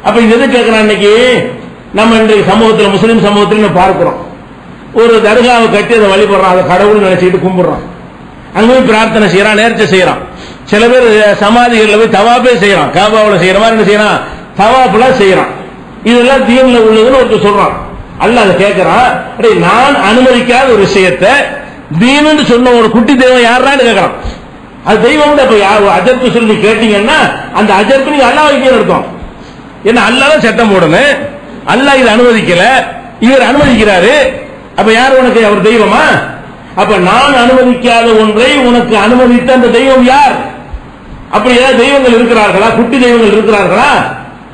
Speaker 1: அப்ப இது எது கேட்கலாம்? இன்னைக்கு நம்ம இன்றைய சமூகத்தில், முஸ்லீம் சமூகத்தில் பார்க்கிறோம், ஒரு தர்காவை கட்டி அதை வழிபடுறான், அதை கடவுள் நினைச்சிட்டு கும்பிடுறான், அங்கேயும் பிரார்த்தனை செய்யறான், நேர்ச்சை செய்யறான். சில பேர் சமாதிகளில் போய் தவாப்பே செய்யறான், காபாவில் செய்யற மாதிரி என்ன செய்யறான், தவாப்புலாம் செய்யறான். இதெல்லாம் தீன்ல உள்ளதுன்னு ஒருத்தர் சொல்றான். அல்லாஹ் அதை கேட்கிறான், நான் அனுமதிக்காத ஒரு விஷயத்தை தீனு சொன்ன ஒரு குட்டி தெய்வம் யாரான்னு கேட்கறான். அது தெய்வம் அஜர்த்து சொல்லி கேட்டீங்கன்னா அந்த அஜர்த்து நீங்க அல்லாஹ் வைக்க இருக்கும். என்ன அல்லாஹ் சட்டம் போடணும், அல்லாஹ் இதை அனுமதிக்கல, இவர் அனுமதிக்கிறாரு, அப்ப யார் உனக்கு அவர் தெய்வமா? அப்ப நான் அனுமதிக்காத ஒன்றை உனக்கு அனுமதித்த அந்த தெய்வம் யார்? அப்படி ஏதாவது தெய்வங்கள் இருக்கிறார்களா, குட்டி தெய்வங்கள் இருக்கிறார்களா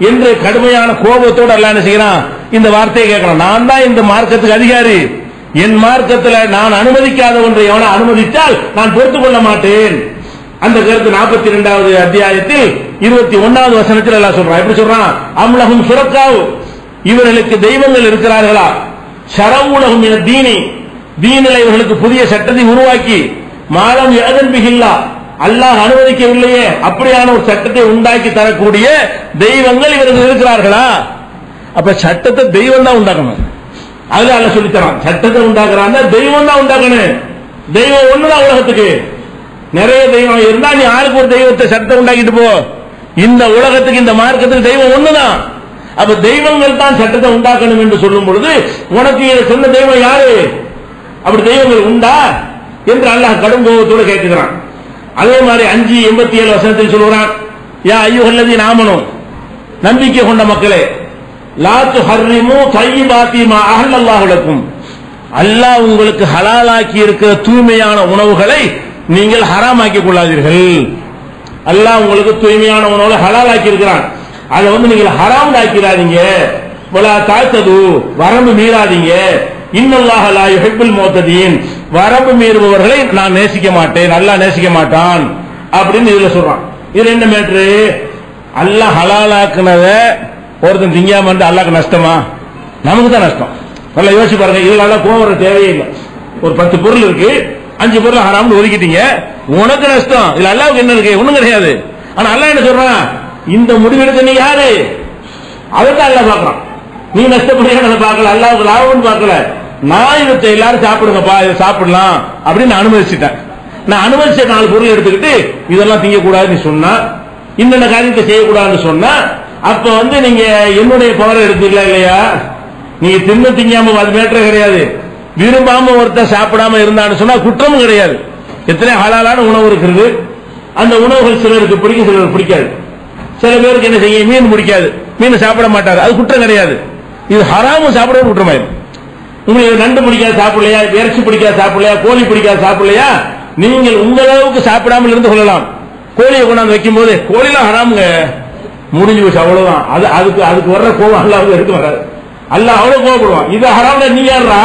Speaker 1: என்று கடுமையான கோபத்தோடு அல்லாஹ் என்ன செய்யறான், இந்த வார்த்தையை கேட்கறான். நான் தான் இந்த மார்க்கத்துக்கு அதிகாரி, என் மார்க்கத்தில் நான் அனுமதிக்காத ஒன்றை எவனை அனுமதித்தால் நான் பொறுத்துக் கொள்ள மாட்டேன். அந்த கருத்து 42வது அத்தியாயத்தில் 21வது வசனத்தில் அல்லாஹ் சொல்றான். எப்படி சொல்றான்? அம்லஹும் சுரக்காவு இவர்களுக்கு தெய்வங்கள் இருக்கிறார்களா, ஷரவுலஹும் மின தீனி தீனில் இவர்களுக்கு புதிய சட்டத்தை உருவாக்கி மாலம் யஅதன் பிஹில்லா அல்லாஹ் அனுமதிக்கவில்லையே அப்படியான ஒரு சட்டத்தை உண்டாக்கி தரக்கூடிய தெய்வங்கள் இவர்கள் இருக்கிறார்களா? அப்ப சட்டத்தை தெய்வம் தான் உண்டாக்கணும். அதுல அல்லாஹ் சொல்லி தரான், சட்டத்தை உண்டாக்குறான் தெய்வம் தான் உண்டாக்கணும். தெய்வம் ஒண்ணுதான் உலகத்துக்கு. நிறைய தெய்வம் இருந்தா நீ ஆளுக்கு ஒரு தெய்வத்தை சட்டத்தை உண்டாக்கிட்டு போ. இந்த உலகத்துக்கு, இந்த மார்க்கத்துக்கு தெய்வம் ஒண்ணுதான். அப்ப தெய்வங்கள் தான் சட்டத்தை உண்டாக்கணும் என்று சொல்லும் பொழுது உனக்கு சொன்ன தெய்வம் யாரு? அப்படி தெய்வங்கள் உண்டா என்று அல்லாஹ் கடும் கோபத்தோடு கேட்கிறான். அதே மாதிரி 5:87 வசனத்தில் சொல்கிறான், யா அய்யுஹல்லதீன ஆமனூ நம்பிக்கை கொண்ட மக்களே, லா துஹர்ரிமு தய்யிபாத்தி மா அஹல்லல்லாஹு லக்கும் அல்லாஹ் உங்களுக்கு ஹலாலாக்கி இருக்கிற தூய்மையான உணவுகளை நீங்கள் ஹராமாக்கி கொள்ளாதீர்கள். அல்லாஹ் உங்களுக்கு தூய்மையான உணவுகளை ஹலாலாக்கி இருக்கிறான், அதை நீங்கள் ஹராம் ஆக்கிறாதீங்க. வலா தாத்தது வரம்பு மீறாதீங்க. இன்னல்லாஹ லா யுஹிப்புல் முஅ்ததீன் வரம்பு மீறுபவர்களை நான் நேசிக்க மாட்டேன், அல்லாஹ் நேசிக்க மாட்டான் அப்படின்னு இதுல சொல்றான். இது என்ன மேட்ரு? அல்லாஹ் ஹலாலாக்குனத ஒருத்தன் திங்காம வந்து அல்லாஹ்க்கு நஷ்டமா? நமக்கு தான் நஷ்டம். நல்லா யோசிச்சு பாருங்க. இதுல அல்லாஹ் கோவம் வர தேவையே இல்லை. ஒரு 10 பொருள் இருக்கு, 5 பொருள் ஹராம்னு ஒதுக்கிட்டீங்க, உனக்கு நஷ்டம். இதுல அல்லாஹ்வுக்கு என்ன இருக்கு? ஒண்ணும் கிடையாது. ஆனா அல்லாஹ் என்ன சொல்றான்? இந்த முடிவெடுக்க நீ யாரு? அதான் அல்லாஹ் பாக்குறான். நீ நஷ்டப்படுறத பார்க்கல, அல்லாஹ்வுக்கு லாபம்னு பார்க்கல. நான் இதை எல்லாரும் சாப்பிடுங்கப்பா, இதை சாப்பிடலாம் அப்படின்னு நான் அனுமதிச்சுட்டேன். நான் அனுமதிச்ச 4 பொருள் எடுத்துக்கிட்டு இதெல்லாம் திங்க கூடாதுன்னு சொன்னா, இன்னென்ன காரியத்தை செய்யக்கூடாதுன்னு சொன்னா, அப்ப நீங்க என்னுடைய பவரை எடுத்துக்கலாம் இல்லையா? நீங்க திங்காம அது மேட்டரே கிடையாது. விரும்பாம ஒருத்தர் சாப்பிடாம இருந்தான்னு சொன்னா குற்றமும் கிடையாது. எத்தனை ஹலாலான உணவு இருக்கிறது. அந்த உணவுகள் சிலருக்கு பிடிக்கும், சிலருக்கு பிடிக்காது. சில பேருக்கு என்ன செய்ய, மீன் பிடிக்காது, மீன் சாப்பிட மாட்டாரு, அது குற்றம் கிடையாது. இது ஹராமும் சாப்பிட குற்றமாயிரும். உங்களுக்கு நண்டு பிடிக்காது சாப்பிடலையா, இறைச்சி பிடிக்காது சாப்பிடலையா, கோழி பிடிக்காது சாப்பிடலையா, நீங்கள் உங்களவுக்கு சாப்பிடாமல் இருந்து கொள்ளலாம். கோழியை கொண்டாந்து வைக்கும் போது கோழிலாம் ஹராமுங்க, முடிஞ்சு போச்சு, அவ்வளவுதான். அதுக்கு வர்ற கோபம் அல்லாஹ் எடுத்து வராது. அல்லாஹ் அவ்வளவு கோபப்படுவான். இது ஹராம், நீ யாரா?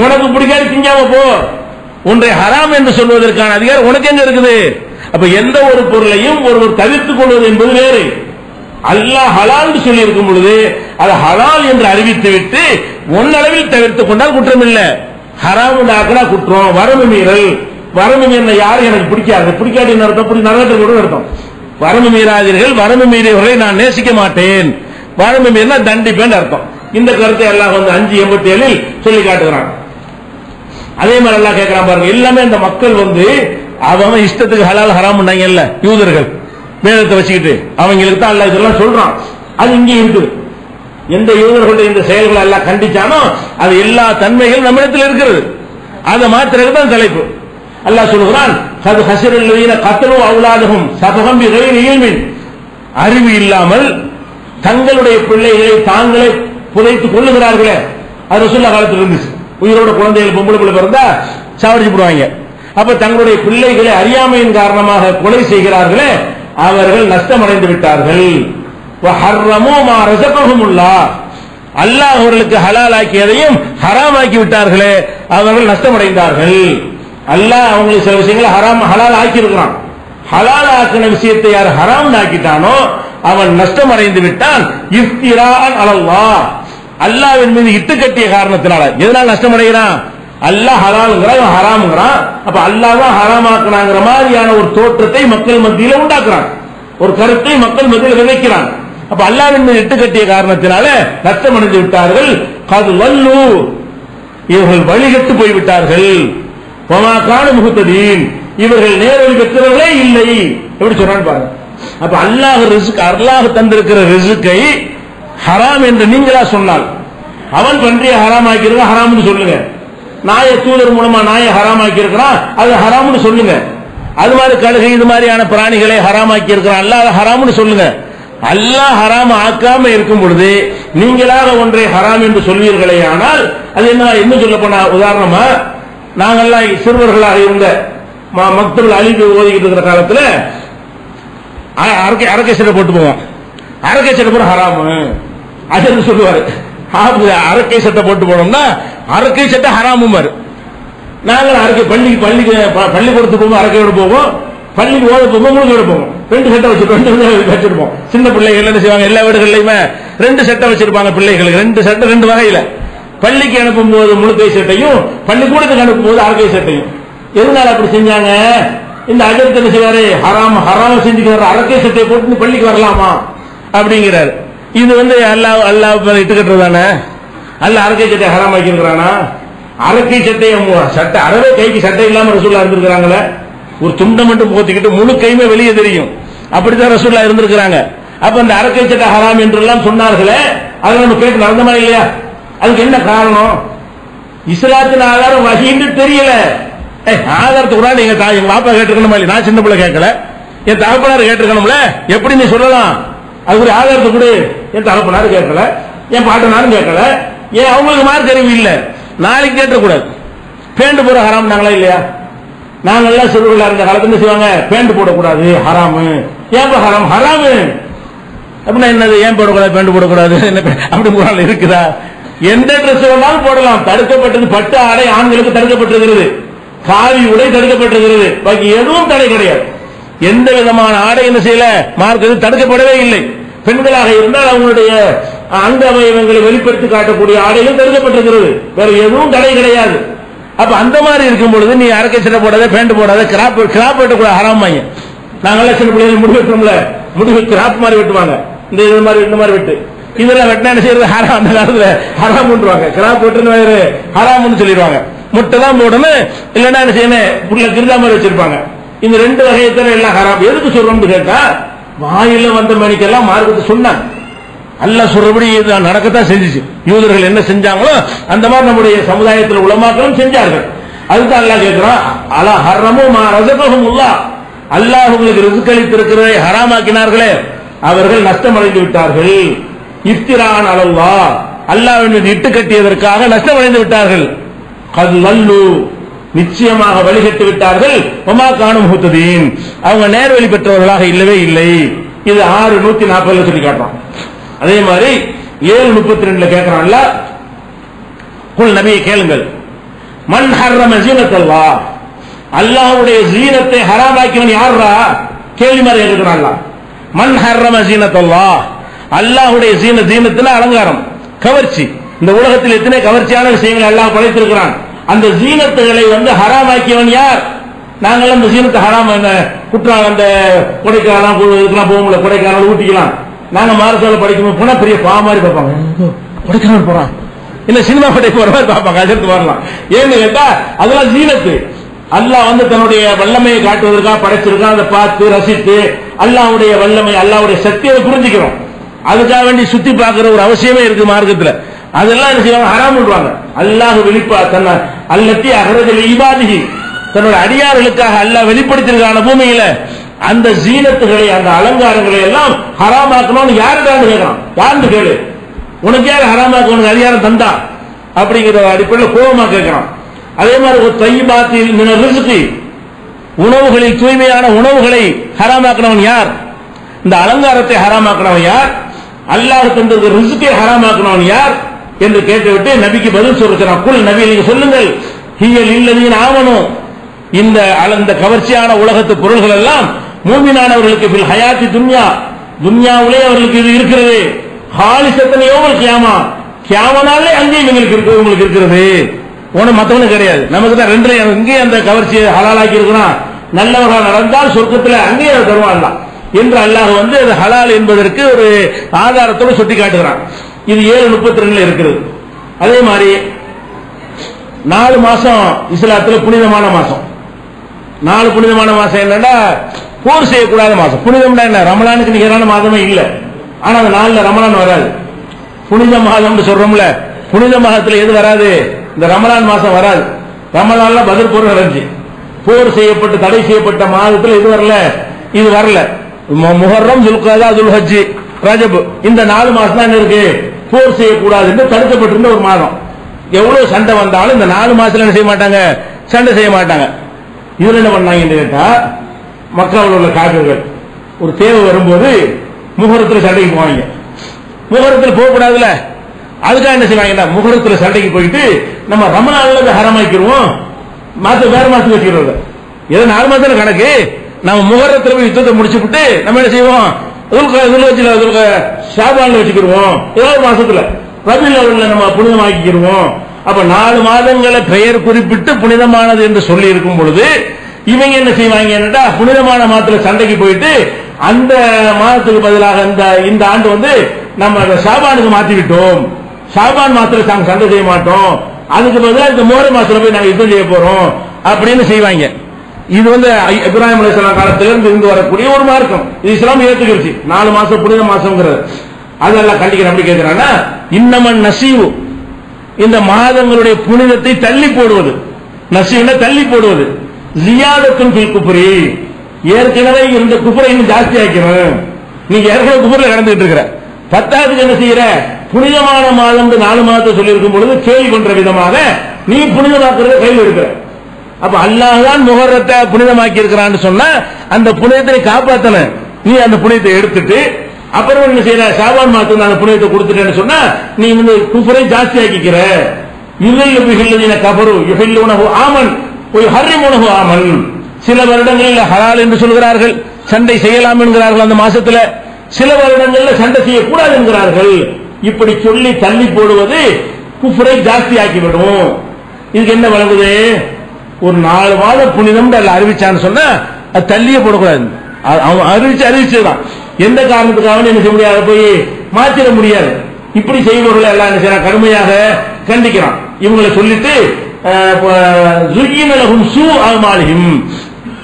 Speaker 1: உனக்கு பிடிக்காது திங்காம போ. ஒன்றை ஹராம் என்று சொல்வதற்கான அதிகாரம் உனக்கு எங்க இருக்குது? அப்ப எந்த ஒரு பொருளையும் ஒருவர் தவிர்த்துக் கொள்வது என்பது வேறு. அல்லாஹ் ஹலால் சொல்லி இருக்கும் பொழுது அது ஹலால் என்று அறிவித்து விட்டு ஒன்னளவில் தவிர்த்துக் கொண்டால் குற்றம் இல்லை. ஹராம் ஆக்கினா குற்றம், வரம்பு மீறல். வரம்பு மீறின யாரும் எனக்கு பிடிக்காது, பிடிக்காது அர்த்தம், நரகத்தில் கூட அர்த்தம். வரம்பு மீறாதீர்கள், வரம்பு மீறியவர்களை நான் நேசிக்க மாட்டேன், வரம்பு மீறினா தண்டிப்பேன் அர்த்தம். இந்த கருத்தை அல்லாஹ் 5:87 சொல்லி காட்டுகிறான். அதே மாதிரி அல்லாஹ் கேட்கிறான் பாருங்க, எல்லாமே இந்த மக்கள் அவன் இஷ்டத்துக்கு ஹலால் ஹராம் பண்ணாங்கல்ல, யூதர்கள் வேதத்தை வச்சுக்கிட்டு அவங்களுக்கு தான் அல்லாஹ் இதெல்லாம் சொல்றான். அது இங்கே இருக்குது. எந்த யூதர்களுடைய இந்த செயல்களை எல்லாம் கண்டிச்சானோ அது எல்லா தன்மைகளும் நம்மிடத்தில் இருக்கிறது. அதை மாத்திரக்கு தான் தலைப்பு. அல்லாஹ் சொல்கிறான், கது ஹஸிரல்லதீன கத்லு அவுலாதஹும் சஃபஹம் பிகைரி இல்மின், அறிவு இல்லாமல் தங்களுடைய பிள்ளைகளை தாங்களே புதைத்துக் கொள்ளுகிறார்களே. அது ரசூலுல்லாஹ் காலத்தில் இருந்துச்சு. உயிரோட குழந்தைகள் பொம்பளை பிள்ளை பிறந்தா சாவடிச்சு போடுவாங்க. அப்ப தங்களுடைய பிள்ளைகளை அறியாமையின் காரணமாக கொலை செய்கிறார்களே, அவர்கள் நஷ்டமடைந்து விட்டார்கள். வஹர்ரமூ மா ரஸகஹுமுல்லாஹ், அல்லாஹ் அவர்களுக்கு ஹலால் ஆக்கியதையும் ஹராம் ஆக்கி விட்டார்களே, அவர்கள் நஷ்டமடைந்தார்கள். அல்லாஹ் அவங்களுக்கு சில விஷயங்களை ஹலால் ஆக்கி இருக்கிறான். ஹலால் ஆக்கின விஷயத்தை யார் ஹராம் ஆக்கிட்டானோ அவன் நஷ்டமடைந்து விட்டான். இஃப்திரான் அலல்லாஹ், அல்லாஹ்வின் மீது இட்டு கட்டிய காரணத்தினால. எதனால நஷ்டமடைகிறான்? அல்லாஹ் ஹலால்ங்கிறான், இவன் ஹராம்ங்கிறான். அப்ப அல்லாஹ் தான் ஹராமாக்குறாங்கிற மாதிரியான ஒரு தோற்றத்தை மக்கள் மத்தியில உண்டாக்குறான், ஒரு கருத்தை மக்கள் மத்தியில் விதைக்கிறான். அப்ப அல்லாஹ்வின் மீது இட்டு கட்டிய காரணத்தினால நஷ்டமடைந்து விட்டார்கள். கது வல்லு, இவர்கள் வழிகட்டு போய்விட்டார்கள். வமா கானு முஹ்ததீன், இவர்கள் நேர்வழி பெற்றவர்களே இல்லை. எப்படி சொல்றான்னு பாருங்க. அப்ப அல்லாஹ் ரிஸ்க், அல்லாஹ் தந்திருக்கிற ரிஸ்கை ஹராம் என்று நீங்களா சொன்னால், அவன் பன்றியை ஹராம் ஆக்கியிருக்கான் ஹராம்னு சொல்லுங்க. நாயை தூதர் மூலமா நாயை ஹராம் ஆக்கியிருக்கிறான், அது ஹராம்னு சொல்லுங்க. அது மாதிரி கழுகை இது மாதிரியான பிராணிகளை ஹராம் ஆக்கி இருக்கிறான், அல்லாஹ் ஹராம்னு சொல்லுங்க. அல்லாஹ் ஹராம் ஆக்காம இருக்கும் பொழுது நீங்களாக ஒன்றை ஹராம் என்று சொல்வீர்களே, ஆனால் அது என்ன சொல்ல போனா, உதாரணமா நாங்கெல்லாம் சிறுவர்களாக இருந்த மக்தபுல் அலிபி ஓதிக்கிட்டு இருக்கிற காலத்துல அரக்கை சட்டை போட்டு போவோம். அரக்கை சட்டை போற ஹராமு அது சொல்லுவாரு. அரக்கை சட்டை போட்டு போனோம்னா அரக்கை சட்டை ஹராமும். நாங்கள் அரக்கை பள்ளிக்கூடத்துக்கு போவோம், அரக்கையோட போவோம். பள்ளிக்கு ஓத போவோம், முழுக்க போவோம். 2 சட்டை வச்சிருப்போம். சின்ன பிள்ளைகள் என்ன செய்வாங்க, எல்லா வீடுகள்லயுமே 2 சட்டை வச்சிருப்பாங்க பிள்ளைகளுக்கு. 2 சட்டை 2 வகையில. பள்ளிக்கு அனுப்பும் போது முழுக்கை சட்டையும், பள்ளிக்கூடத்துக்கு அனுப்பும் போது அரக்கை சட்டையும். எதனால அப்படி செஞ்சாங்க? இந்த அஜர்த் என்ன செய்வாரு, ஹராம செஞ்சுக்கிறாரு, அரக்கை சட்டையை போட்டு பள்ளிக்கு வரலாமா அப்படிங்கிறாரு. இது அல்லாஹ் இட்டு கட்டுறதானே? அல்லாஹ் அரக்கை சட்டையை ஹராம் ஆக்கி இருக்கிறானா? அரக்கை சட்டையை சட்டை அறவே கைக்கு சட்டை இல்லாம ரசூலுல்லாஹ் இருந்திருக்கிறாங்களே. ஒரு துண்டை மட்டும் போத்திக்கிட்டு முழு கையுமே வெளியே தெரியும், அப்படித்தான் ரசூலுல்லாஹ் இருந்திருக்கிறாங்க. அப்ப அந்த அரக்கை சட்டை ஹராம் என்று எல்லாம் சொன்னார்களே, அதை நம்ம கேட்டு நடந்தமா இல்லையா? அதுக்கு என்ன காரணம்? இஸ்லாத்தின் ஆதாரம் வஹீன்னு தெரியல. ஆதாரத்தை கூட நீங்க எங்க பாப்பா கேட்டுக்கணுமா இல்லையா? நான் சின்ன பிள்ளை கேட்கல, என் தகப்பனார் கேட்டுக்கணும்ல. எப்படி நீ சொல்லலாம்? அது ஒரு ஆதாரத்தை கூட என் தகப்பனார் கேட்கல, என் பாட்டனாரும் கேட்கல, ஏன் அவங்களுக்கு மார்க் அறிவு இல்ல, நாளைக்கு கேட்டக்கூடாது. பேண்ட் போட ஹராம் நாங்களா இல்லையா? நாங்கெல்லாம் சிறுவர்களா இருந்த காலத்துல செய்வாங்க, பேண்ட் போடக்கூடாது ஹராமு. ஏன் ஹராம்? ஹராமு அப்படின்னா என்னது? ஏன் போடக்கூடாது, பேண்ட் போடக்கூடாது அப்படி குர்ஆன்ல இருக்குதா? எந்த ட்ரெஸ் வேணாலும் போடலாம், தடுக்கப்பட்டது. பட்டு ஆடை ஆண்களுக்கு தடுக்கப்பட்டிருக்கிறது, காவி உடை தடுக்கப்பட்டிருக்கிறது, பாக்கி எதுவும் தடை கிடையாது. எந்த விதமான ஆடை என்ன செய்யல, மார்க்கத்தில் தடுக்கப்படவே இல்லை. பெண்களாக இருந்தால் அவங்களுடைய அங்க அவயவங்களை வெளிப்படுத்தி காட்டக்கூடிய ஆடைகள் தடுக்கப்பட்டிருக்கிறது, வேற எதுவும் தடை கிடையாது. அப்ப அந்த மாதிரி இருக்கும் பொழுது நீ அரக்கை சட்டை போடாத, பேண்ட் போடாத, கிராப் வெட்டக்கூடாது ஹராம். நாங்கெல்லாம் சின்ன பிள்ளைகள் முடி வெட்டுறோம்ல, முடி கிராப் மாதிரி வெட்டுவாங்க, இந்த மாதிரி வெட்டு. இதெல்லாம் வெட்டினா என்ன செய்யறது? ஹராம். அந்த காலத்துல ஹராம் பண்ணுவாங்க, கிராப் வெட்டுன்னு வேறு ஹராம்னு சொல்லிடுவாங்க. முட்டை தான் போடணும், இல்லைன்னா என்ன செய்யணும், புள்ள கிருதா மாதிரி வச்சிருப்பாங்க. இந்த 2 வகையை தவிர எல்லாம் ஹராம். எதுக்கு சொல்றோம்னு கேட்டா, வாயில வந்த மணிக்கெல்லாம் மார்க்கத்தை சொன்னாங்க. அல்லாஹ் சொல்றபடி நடக்கத்தான் செஞ்சிச்சு. யூதர்கள் என்ன செஞ்சாங்களோ அந்த மாதிரி நம்முடைய சமுதாயத்தில் உலமாக்களும் செஞ்சார்கள். அதுதான் அல்லாஹ் கேட்கிறான், அலா ஹர்ரமு மா ரஸகஹுமுல்லாஹ், அல்லாஹ் உங்களுக்கு ரிஸ்க் அளித்திருக்கிறதை ஹராமாக்கினார்களே, அவர்கள் நஷ்டமடைந்து விட்டார்கள். இஃப்திரான் அலல்லாஹ், அல்லாஹ்வின் மீது இட்டு கட்டியதற்காக நஷ்டமடைந்து விட்டார்கள். கது வல்லு, நிச்சயமாக வழிகட்டு விட்டார்கள். வமா கானு முஹ்ததீன், அவங்க நேர்வழி பெற்றவர்களாக இல்லவே இல்லை. இது 6:140 சொல்லி காட்டுறான். அதே மாதிரி 7:32 கேட்கிறான்ல, குல் நபியை கேளுங்கள், மன் ஹர்ரம ஜீனத்தல்லாஹ், அல்லாஹ்வுடைய ஜீனத்தை ஹராமாக்கியவன் யாரா? கேள்வி மாதிரி கேட்கிறான். மன் ஹர்ரம ஜீனத்தல்லாஹ், அல்லாஹ்வுடைய ஜீனத்தின அலங்காரம், கவர்ச்சி. இந்த உலகத்தில் எத்தனை கவர்ச்சியான விஷயங்கள் அல்லாஹ் படைத்திருக்கிறான். அந்த ஜீனத்துகளை ஹராமாக்கியவன் யார்? நாங்கள் அந்த ஜீனத்தை ஹராம், குற்றாலம், அந்த கொடைக்கானல் போகல, கொடைக்கானல் ஊட்டிக்கலாம். நாங்க மாரசால படிக்கும் போனா பெரிய பா மாதிரி பார்ப்பாங்க, கொடைக்கானல் போறான், இல்ல சினிமா படை போற மாதிரி பார்ப்பாங்க, அடுத்து வரலாம். ஏன்னு கேட்டா அதெல்லாம் ஜீனத்து. அல்லாஹ் தன்னுடைய வல்லமையை காட்டுவதற்காக படைச்சிருக்கான். அதை பார்த்து ரசித்து அல்லாஹ்வுடைய வல்லமை, அல்லாஹ்வுடைய சக்தியை புரிஞ்சுக்கிறோம். அதுக்காக வேண்டி சுத்தி பார்க்கிற ஒரு அவசியமே இருக்கு மார்க்கத்துல. அதெல்லாம் என்ன செய்வாங்க, ஹராம் பண்ணுவாங்க. அல்லாஹ் வெளிப்பா தன்னை அல்லத்தி அகரஜல் இபாதிஹி, தன்னோட அடியார்களுக்காக அல்லாஹ் வெளிப்படுத்திருக்கான பூமியில அந்த ஜீனத்துகளை அந்த அலங்காரங்களை எல்லாம் ஹராமாக்கணும்னு யாருக்காண்டு கேட்கறான்? யாருன்னு கேளு, உனக்கு யார் ஹராமாக்க உனக்கு அதிகாரம் தந்தா அப்படிங்கிற அடிப்படையில் கோபமா கேட்கறான். அதே மாதிரி ஒரு தையிபாத்தில் மின ரிஸ்கி, உணவுகளில் தூய்மையான உணவுகளை ஹராமாக்கினவன் யார்? இந்த அலங்காரத்தை ஹராமாக்கினவன் யார்? அல்லாஹ் தந்தது ரிஸ்கை ஹராமாக்கினவன் யார் என்று கேட்டுவிட்டு நபிக்கு பதில் சொல்றான். குல் நபி நீங்க சொல்லுங்கள், ஹியல் இல்லதீன ஆமனு, இந்த கவர்ச்சியான உலகத்து பொருள்கள் எல்லாம் மூமினானவர்களுக்கு பில் ஹயாத்தி துன்யா, துன்யாவிலே அவர்களுக்கு இது இருக்கிறது. ஹாலிசத்தன் யௌமல் கியாமா, கியாமனாலே அங்கே உங்களுக்கு இருக்கிறது. ஒண்ணு மத்தவனுக்கு கிடையாது. நமக்கு தான் ரெண்டு, இங்கே அந்த கவர்ச்சியை ஹலாலாக்கி இருக்கிறான். நல்லவர்கள் நடந்தால் சொர்க்கத்தில் அங்கே தருவான் என்று அல்லாஹ் அது ஹலால் என்பதற்கு ஒரு ஆதாரத்தோடு சுட்டி காட்டுகிறான். இது 7:32 இருக்கிறது. அதே மாதிரி 4 மாசம் இஸ்லாத்தில் புனிதமான மாசம். 4 புனிதமான மாசம் என்னன்னா போர் செய்யக்கூடாத மாசம். புனிதம்னா என்ன, ரமலானுக்கு நிகரான மாதமே இல்லை. ஆனா அந்த 4 ரமலான் வராது. புனித மாதம் சொல்றோம்ல, புனித மாதத்தில் எது வராது? இந்த ரமலான் மாசம் வராது. ரமலான்ல பதில் போர் நடந்துச்சு. போர் செய்யப்பட்டு தடை செய்யப்பட்ட மாதத்தில் இது வரல, இது வரல. முஹர்ரம், துல்காதா, துல்ஹஜ், ரஜப், இந்த 4 மாசம் தான் இருக்கு போர் செய்யக்கூடாது என்று தடுக்கப்பட்டிருந்த ஒரு மாதம். எவ்வளவு சண்டை வந்தாலும் இந்த 4 மாசத்துல என்ன செய்ய மாட்டாங்க, சண்டை செய்ய மாட்டாங்க. இதுல என்ன பண்ணாங்க கேட்டா, மக்காவில் உள்ள காபிர்கள் ஒரு தேவை வரும்போது முகரத்தில் சண்டைக்கு போவாங்க. முகரத்தில் போகக்கூடாதுல, அதுக்காக என்ன செய்வாங்க, முகரத்தில் சண்டைக்கு போயிட்டு நம்ம ரமலான்ல ஹராமாக்கிடுவோம், வேற மாசம் வச்சுக்கிறது. ஏதோ 4 மாசம் கணக்கு, நம்ம முகரத்தில் போய் யுத்தத்தை முடிச்சுட்டு நம்ம என்ன செய்வோம், ஷாபான்ல வச்சுக்கிடுவோம், ஏதாவது மாசத்துல ரபியுல் நம்ம புனிதமாக்கிடுவோம். அப்ப 4 மாதங்களை பெயர் குறிப்பிட்டு புனிதமானது என்று சொல்லி இருக்கும் பொழுது இவங்க என்ன செய்வாங்க, புனிதமான மாதத்துல சண்டைக்கு போயிட்டு அந்த மாதத்துக்கு பதிலாக இந்த ஆண்டு நம்ம ஷாபானுக்கு மாத்தி விட்டோம், ஷாபான் மாதத்துல நாங்க சண்டை செய்ய மாட்டோம், அதுக்கு பதிலாக இந்த மோர மாசத்துல போய் நாங்க யுத்தம் செய்ய போறோம் அப்படின்னு செய்வாங்க. இது இப்ராஹிம் அலைஹிஸ்ஸலாம் காலத்திலிருந்து இருந்து வரக்கூடிய ஒரு மார்க்கம். இது இஸ்லாம் ஏத்துக்கிடுச்சு. 4 மாசம் புனித மாசம்ங்கிறது அதெல்லாம் கண்டிக்கிற. அப்படி கேட்கிறானா, இன்னமன் நசீவு, இந்த மாதங்களுடைய புனிதத்தை தள்ளி போடுவது, நசீவுனா தள்ளி போடுவது, ஜியாதத்துன் ஃபில் குஃப்ரி, ஏற்கனவே இந்த குஃப்ரை இன்னும் ஜாஸ்தி ஆக்கணும். நீங்க ஏற்கனவே குஃப்ர்ல கடந்துட்டு இருக்கிற, 10வது என்ன செய்யற, புனிதமான மாதம் 4 மாதத்தை சொல்லி இருக்கும் பொழுது கேள்வி பண்ற விதமாக நீ புனிதமாக்குறத கையில் எடுக்கிற. அப்ப அல்லாஹ் தான் முஹர்ரத்தை புனிதமாக்கி இருக்கிறான்னு சொன்னா அந்த புனிதத்தை காப்பாத்தணும். நீ அந்த புனிதத்தை எடுத்துட்டு அப்புறம் என்ன செய்யற, ஷாபான் மாதத்துக்கு அந்த புனிதத்தை கொடுத்துட்டேன்னு சொன்னா நீ குஃப்ரை ஜாஸ்தி ஆக்கிக்கிற. யுஹில்லு பிஹில்லதீன கஃபரு யுஹில்லுனஹு ஆமன் வ யுஹர்ரிமுனஹு ஆமன். சில வருடங்களில் ஹலால் என்று சொல்கிறார்கள், சண்டை செய்யலாம் என்கிறார்கள் அந்த மாசத்துல. சில வருடங்களில் சண்டை செய்யக்கூடாது என்கிறார்கள். இப்படி சொல்லி தள்ளி போடுவது குஃப்ரை ஜாஸ்தி ஆக்கிவிடும். இதுக்கு என்ன வழங்குது, ஒரு 4 மாத புனிதம் அறிவிச்சான்னு சொன்னா அது தள்ளியே போடக்கூடாது. அவன் அறிவிச்சதுதான். எந்த காரணத்துக்காக என்ன செய்ய முடியாது, போய் மாற்றிட முடியாது. இப்படி செய்பவர்களை எல்லாம் என்ன செய்யறான், கடுமையாக கண்டிக்கிறான். இவங்களை சொல்லிட்டு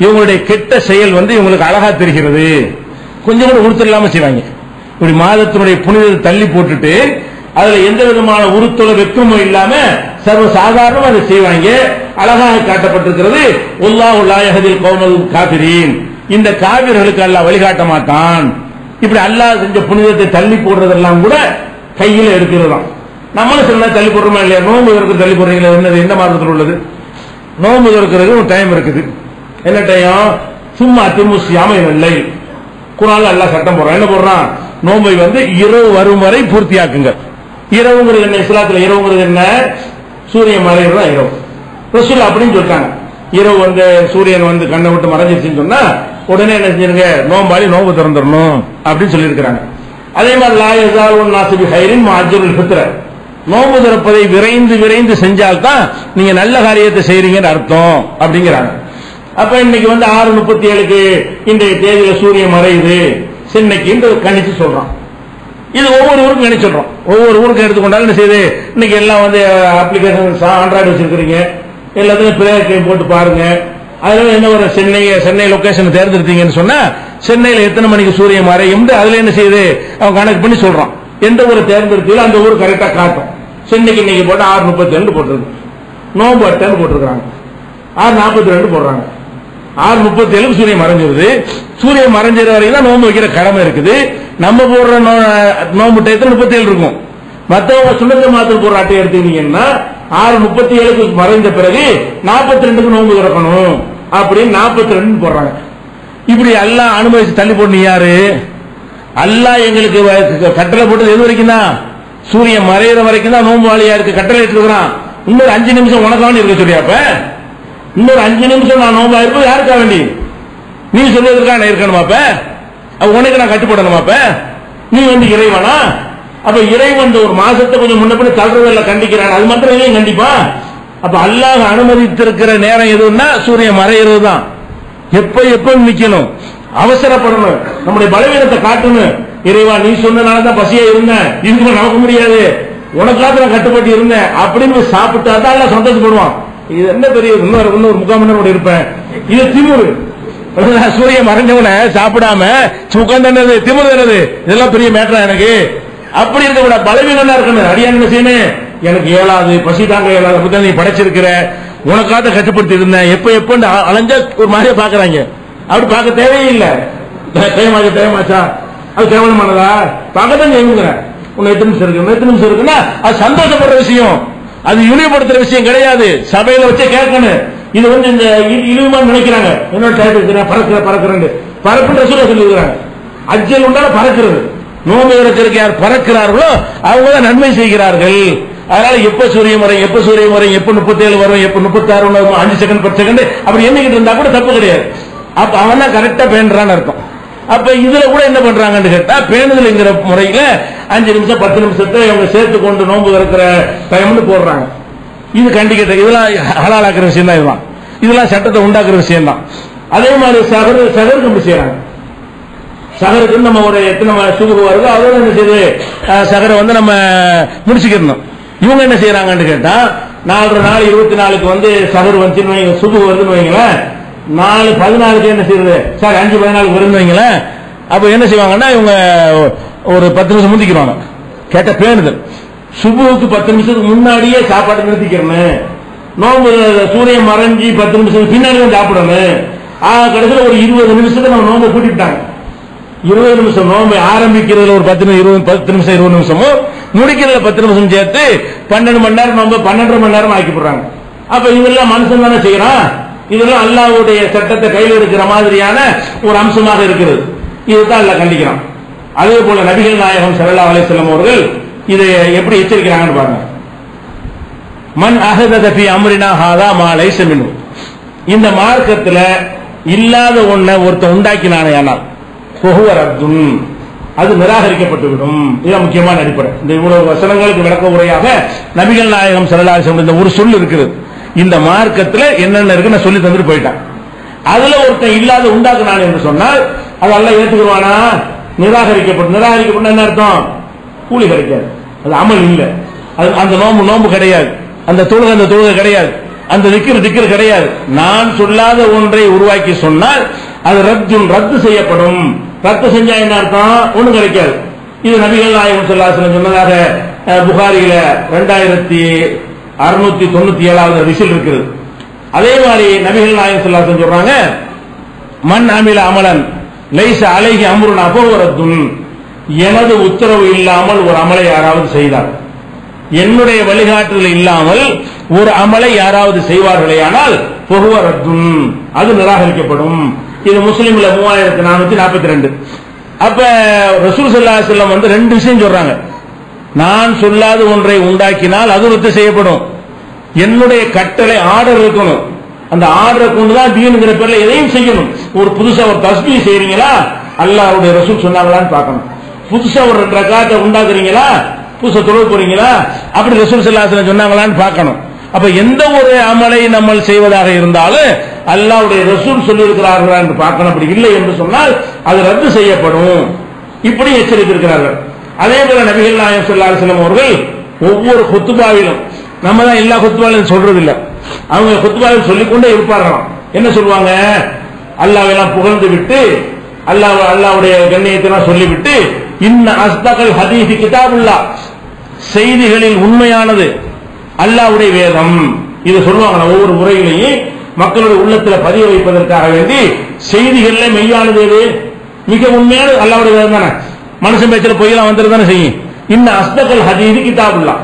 Speaker 1: இவங்களுடைய கெட்ட செயல் இவங்களுக்கு அழகா தெரிகிறது, கொஞ்சம் கூட உறுத்தல் இல்லாம செய்வாங்க. இப்படி மாதத்தினுடைய புனிதத்தை தள்ளி போட்டுட்டு அதுல எந்த விதமான உறுத்தல வெக்கமும் இல்லாம சர்வ சாதாரணமா அதை செய்வாங்க. அழகாக காட்டப்பட்டிருக்கிறது, வல்லாஹு லா யஹ்தில் கௌமல் காஃபிரீன், இந்த காபிர்களுக்கு அல்லாஹ் வழிகாட்ட மாட்டான். இப்படி அல்லாஹ் செஞ்ச புனிதத்தை தள்ளி போடுறதெல்லாம் கூட கையில எடுக்கிறதாம். நம்மளும் சொன்னா தள்ளி போடுறோமா இல்லையா, நோன்பு இருக்கிறது தள்ளி போடுறீங்களா, என்னது எந்த மாதத்தில் உள்ளது, நோன்பு இருக்கிறது ஒரு டைம் இருக்குது. என்ன டைம், சும்மா திமுசியாம இல்லை. குர்ஆன்ல அல்லாஹ் சட்டம் போடுறான், என்ன போடுறான், நோன்பை இரவு வரும் வரை பூர்த்தியாக்குங்க. இரவுங்கிறது என்ன, இஸ்லாத்துல இரவுங்கிறது என்ன, சூரியன் மறைகிறதா இரவு. ரசூல் அப்படின்னு சொல்லிட்டாங்க. இரவு சூரியன் கண்ணை விட்டு மறைஞ்சிருச்சுன்னு சொன்னா உடனே என்ன செஞ்சிருங்க, நோம்பாளி நோம்பு திறந்துடணும் அப்படின்னு சொல்லி இருக்கிறாங்க. அதே மாதிரி லா யஸாலுன் நாஸு பிஹைரின் மஅஜ்ருல் ஃபித்ர, நோம்பு திறப்பதை விரைந்து விரைந்து செஞ்சால்தான் நீங்க நல்ல காரியத்தை செய்றீங்கன்னு அர்த்தம் அப்படிங்கிறாங்க. அப்ப இன்னைக்கு 6:37க்கு இன்றைய தேதியில சூரியன் மறையுது சென்னைக்கு கணிச்சு சொல்றோம். இது ஒவ்வொரு ஊருக்கும் கணிச்சு சொல்றோம். ஒவ்வொரு ஊருக்கும் எடுத்துக்கொண்டாலும் என்ன செய்யுது, இன்னைக்கு எல்லாம் அப்ளிகேஷன் ஆண்ட்ராய்டு வச்சிருக்கிறீங்க, எல்லாத்தையும் பிரேயர் போட்டு பாருங்க, அதுல என்ன ஒரு சென்னை லொகேஷன் தேர்ந்தெடுத்தீங்கன்னு சொன்னா சென்னையில எத்தனை மணிக்கு சூரியன் மறையும் அதுல என்ன செய்யுது அவன் கணக்கு பண்ணி சொல்றான். எந்த ஒரு தேர்ந்தெடுத்தாலும் அந்த ஊர் கரெக்டா காட்டும். சென்னைக்கு இன்னைக்கு போட்டு 6:32 போட்டிருக்கு, நோம்பு அட்டைன்னு போட்டிருக்காங்க, 6:42 போடுறாங்க. 6:37 சூரியன் மறைஞ்சிருது. சூரியன் மறைஞ்சிற வரைக்கும் தான் நோம்பு வைக்கிற கடமை இருக்குது. நம்ம போடுற நோம்பு டயத்தில் 37 இருக்கும். மற்றவங்க சுண்ணத்தை மாத்திரம் போடுற அட்டை எடுத்துக்கிட்டீங்கன்னா 6:37 மறைந்த பிறகு 42க்கு நோம்பு திறக்கணும் அப்படின்னு 42 போடுறாங்க. இப்படி எல்லாம் அனுமதிச்சு தள்ளி போட்டு யாரு? அல்லாஹ் எங்களுக்கு கட்டளை போட்டது எது வரைக்கும் தான்? சூரியன் மறையிற வரைக்கும் தான் நோம்பு வாளியா இருக்கு கட்டளை எடுத்துக்கிறான். இன்னொரு 5 நிமிஷம் உனக்காக இருக்க சொல்லியாப்ப இன்னொரு 5 நிமிஷம் நான் நோம்பா இருப்பது யாருக்கா வேண்டி? நீ சொல்வதற்காக நான் இருக்கணுமாப்ப? உனக்கு நான் கட்டுப்படணுமாப்ப? நீ வந்து இறைவனா? அப்ப இறைவன் ஒரு மாசத்தை கொஞ்சம் முன்ன பின்ன தள்ளுறதில்ல கண்டிக்கிறான், அது மாத்திரம் இல்லையும் கண்டிப்பா. அப்ப அல்லாஹ் அனுமதித்திருக்கிற நேரம் எதுன்னா சூரியன் மறையிறது தான். எப்ப நிக்கணும், அவசரப்படணும், நம்முடைய பலவீனத்தை காட்டணும். இறைவா நீ சொன்னனாலதான் பசியா இருந்தேன், இதுக்கு நமக்கு முடியாது, உனக்காக நான் கட்டுப்பட்டு இருந்தேன் அப்படின்னு சாப்பிட்டா தான் சந்தோஷப்படுவான். இது என்ன பெரிய இன்னொரு 3/4 மணி நேரம் இருப்பேன், இது திமுரு. சூரியன் மறைஞ்சவன சாப்பிடாம உட்கார்ந்து திமுரு என்னது, இதெல்லாம் பெரிய மேட்டரா எனக்கு? அப்படி இருக்க பலவீனம் இருக்கணும். அடியான் என்ன செய்யணும், எனக்கு ஏழாது, பசி தாங்க ஏழாது, நீ படைச்சிருக்கிற, உனக்காக கட்டுப்படுத்தி இருந்தேன், எப்ப அலைஞ்சா ஒரு மாதிரியா பாக்குறாங்க. அப்படி பார்க்க தேவையில்லை. தேவமாச்சா அது கேவலமானதா? பார்க்கத்தான் செய்யுங்க. உன்னை 8 நிமிஷம் இருக்கு, 8 நிமிஷம் இருக்குன்னா அது சந்தோஷப்படுற விஷயம், அது இழிவுபடுத்துற விஷயம் கிடையாது. சபையில வச்சே கேட்கணும். இது வந்து இந்த இழிவுமா நினைக்கிறாங்க. என்னோட பறக்கிறேன் பறப்புன்ற சொல்லிருக்கிறாங்க. அஜ்ஜல் உண்டான பறக்கிறது. நோம்பு இருக்கிறதுக்கு யார் பறக்கிறார்களோ அவங்க தான் நன்மை செய்கிறார்கள். அதனால எப்ப சூரியன் வரும், எப்ப 37 வரும், எப்ப 36 வரும், 5 செகண்ட் 10 செகண்ட் அப்படி எண்ணிக்கிட்டு இருந்தா கூட தப்பு கிடையாது. அப்ப அவன் தான் கரெக்டா பேணுறான்னு அர்த்தம். அப்ப இதுல கூட என்ன பண்றாங்கன்னு கேட்டா, பேணுதல்ங்கிற முறையில 5 நிமிஷம் 10 நிமிஷத்தை அவங்க சேர்த்து கொண்டு நோம்பு இருக்கிற டைம்னு போடுறாங்க. இது கண்டிக்கிட்ட இதெல்லாம் ஹலாலாக்குற விஷயம் தான். இதுதான் இதெல்லாம் சட்டத்தை உண்டாக்குற விஷயம் தான். அதே மாதிரி சகருக்கு அப்படி செய்யறாங்க. சகருக்கு நம்ம ஒரு எத்தனை சுகுரு வருதோ அதோட என்ன செய்யுது, சகரை வந்து நம்ம முடிச்சுக்கணும். இவங்க என்ன செய்யறாங்கன்னு கேட்டா, 4 நாள் 24க்கு வந்து சகர் வந்து சுகு வருதுன்னு வைங்களேன், 4-14 என்ன செய்யறது, சார் 5-14 வருதுன்னு வைங்களேன். அப்ப என்ன செய்வாங்கன்னா இவங்க ஒரு 10 நிமிஷம் முந்திக்கிறாங்க. கேட்ட பேணுதல் சுபுவுக்கு 10 நிமிஷத்துக்கு முன்னாடியே சாப்பாடு நிறுத்திக்கிறேன். நோம்பு சூரியன் மறைஞ்சி 10 நிமிஷத்துக்கு பின்னாடி தான் சாப்பிடணும். கடைசியில் ஒரு 20 நிமிஷத்தை நம்ம நோம்பை கூட்டிட்டாங்க. 20 நிமிஷம் நோம்பை ஆரம்பிக்கிறதுல ஒரு 10 நிமிஷம் 20 நிமிஷமும் முடிக்கிறதுல 10 நிமிஷம் சேர்த்து 12 மணி நேரம் நோம்பை 12 மணி நேரம் ஆக்கி போடுறாங்க. அப்ப இதெல்லாம் மனுஷன் தானே செய்யறான். இதெல்லாம் அல்லாஹ்வுடைய சட்டத்தை கையில் எடுக்கிற மாதிரியான ஒரு அம்சமாக இருக்கிறது. இதுதான் அல்லாஹ் கண்டிக்கிறான். அதே போல நபிகள் நாயகம் ஸல்லல்லாஹு அலைஹி வஸல்லம் அவர்கள் இதை எப்படி எச்சரிக்கிறாங்கன்னு பாருங்க. மன் அஹதத ஃபீ அம்ரினா ஹாதா மா லைஸ மின்ஹு, இந்த மார்க்கத்துல இல்லாத ஒன்றை ஒருத்தன் உண்டாக்கினானேயானால் ஃபஹுவ ரத்துன், அது நிராகரிக்கப்பட்டுவிடும். இது முக்கியமான அடிப்படை. இந்த இவ்வளவு வசனங்களுக்கு விளக்க உரையாக நபிகள் நாயகம் ஸல்லல்லாஹு அலைஹி வஸல்லம் இந்த ஒரு சொல் இருக்குது. இந்த மார்க்கத்துல என்னென்ன இருக்கு நான் சொல்லி தந்துட்டு போயிட்டான். அதுல ஒருத்தன் இல்லாத உண்டாக்குனான் என்று சொன்னால் அது அல்லாஹ் ஏற்றுக்குவானா? நிராகரிக்கப்பட்டு என்ன அர்த்தம்? கூலி கிடைக்காது, அது அமல் இல்லை, அது அந்த நோம்பு கிடையாது, அந்த தொழுகை கிடையாது, அந்த திக்ர் கிடையாது. நான் சொல்லாத ஒன்றை உருவாக்கி சொன்னால் அது ரத்து செய்யப்படும். ரத்து செஞ்சா என்ன அர்த்தம்? ஒண்ணும் கிடைக்காது. இது நபிகள் நாயகம் ஸல்லல்லாஹு அலைஹி வஸல்லம் சொன்னதாக புகாரியில 2697வது ரிசல்ட் இருக்குது. அதே மாதிரி நபிகள் நாயகம் ஸல்லல்லாஹு அலைஹி வஸல்லம் சொல்றாங்க, மன் அமில அமலன் லைஸ அலைஹி அம்ருனா ஃபஹுவ ரத்துன், எனது உத்தரவு இல்லாமல் ஒரு அமலை யாராவது செய்தார், என்னுடைய வழிகாட்டுதல் இல்லாமல் ஒரு அமலை யாராவது செய்வார்களேயானால் ஃபஹுவ ரத்துன், அது நிராகரிக்கப்படும். இது முஸ்லிம்ல 3442. அப்ப ரசூல் ஸல்லல்லாஹு அலைஹி வஸல்லம் வந்து 2 விஷயம் சொல்றாங்க. நான் சொல்லாத ஒன்றை உண்டாக்கினால் அது ரத்து செய்யப்படும். என்னுடைய கட்டளை ஆர்டர் இருக்கணும். அந்த ஆர்டரை கொண்டுதான் தீனுங்கிற பேர்ல எதையும் செய்யணும். ஒரு புதுசா ஒரு தஸ்பீஹ் செய்றீங்களா, அல்லாஹ்வுடைய ரசூல் சொன்னாங்களான்னு பார்க்கணும். புதுசா ஒரு 2 ரக்காத்தை உண்டாக்குறீங்களா, புதுசா தொழுக போறீங்களா, அப்படி ரசூல் ஸல்லல்லாஹு அலைஹி வஸல்லம் சொன்னாங்களான்னு பார்க்கணும். அப்ப எந்த ஒரு அமலை நம்ம செய்வதாக இருந்தாலும் அல்லாஹ்வுடைய ரசூல் சொல்லி இருக்கிறார்களா என்று பார்க்கணும். அப்படி இல்லை என்று சொன்னால் அது ரத்து செய்யப்படும். இப்படி எச்சரித்திருக்கிறார்கள். அதே போல நபிகள் நாயகம் ஸல்லல்லாஹு அலைஹி வஸல்லம் அவர்கள் ஒவ்வொரு குத்பாவிலும், நம்ம தான் எல்லா குத்பாவிலும் சொல்றது இல்லை, அவங்க குத்பாவில் சொல்லிக்கொண்டே இருப்பார்களாம். என்ன சொல்லுவாங்க? அல்லாஹ்வெல்லாம் புகழ்ந்து விட்டு அல்லாஹ்வுடைய கண்ணியத்தை சொல்லிவிட்டு இன்ன அஸ்தகல் ஹதீஸ் கிதாபுல்லாஹ், செய்திகளில் உண்மையானது அல்லாஹ்வுடைய வேதம். இது சொல்லுவாங்க ஒவ்வொரு முறையிலேயும் மக்களுடைய உள்ளத்துல பதிய வைப்பதற்காக வேண்டி. செய்திகள்ல மெய்யானது எது? மிக உண்மையான அல்லாஹ்வுடைய வேதம் தானே. மனுஷன் பேச்சுல பொய்யெல்லாம் வந்துருதானே செய்யும். இன்ன அஸ்தகல் ஹதீஸ் கிதாபுல்லாஹ்,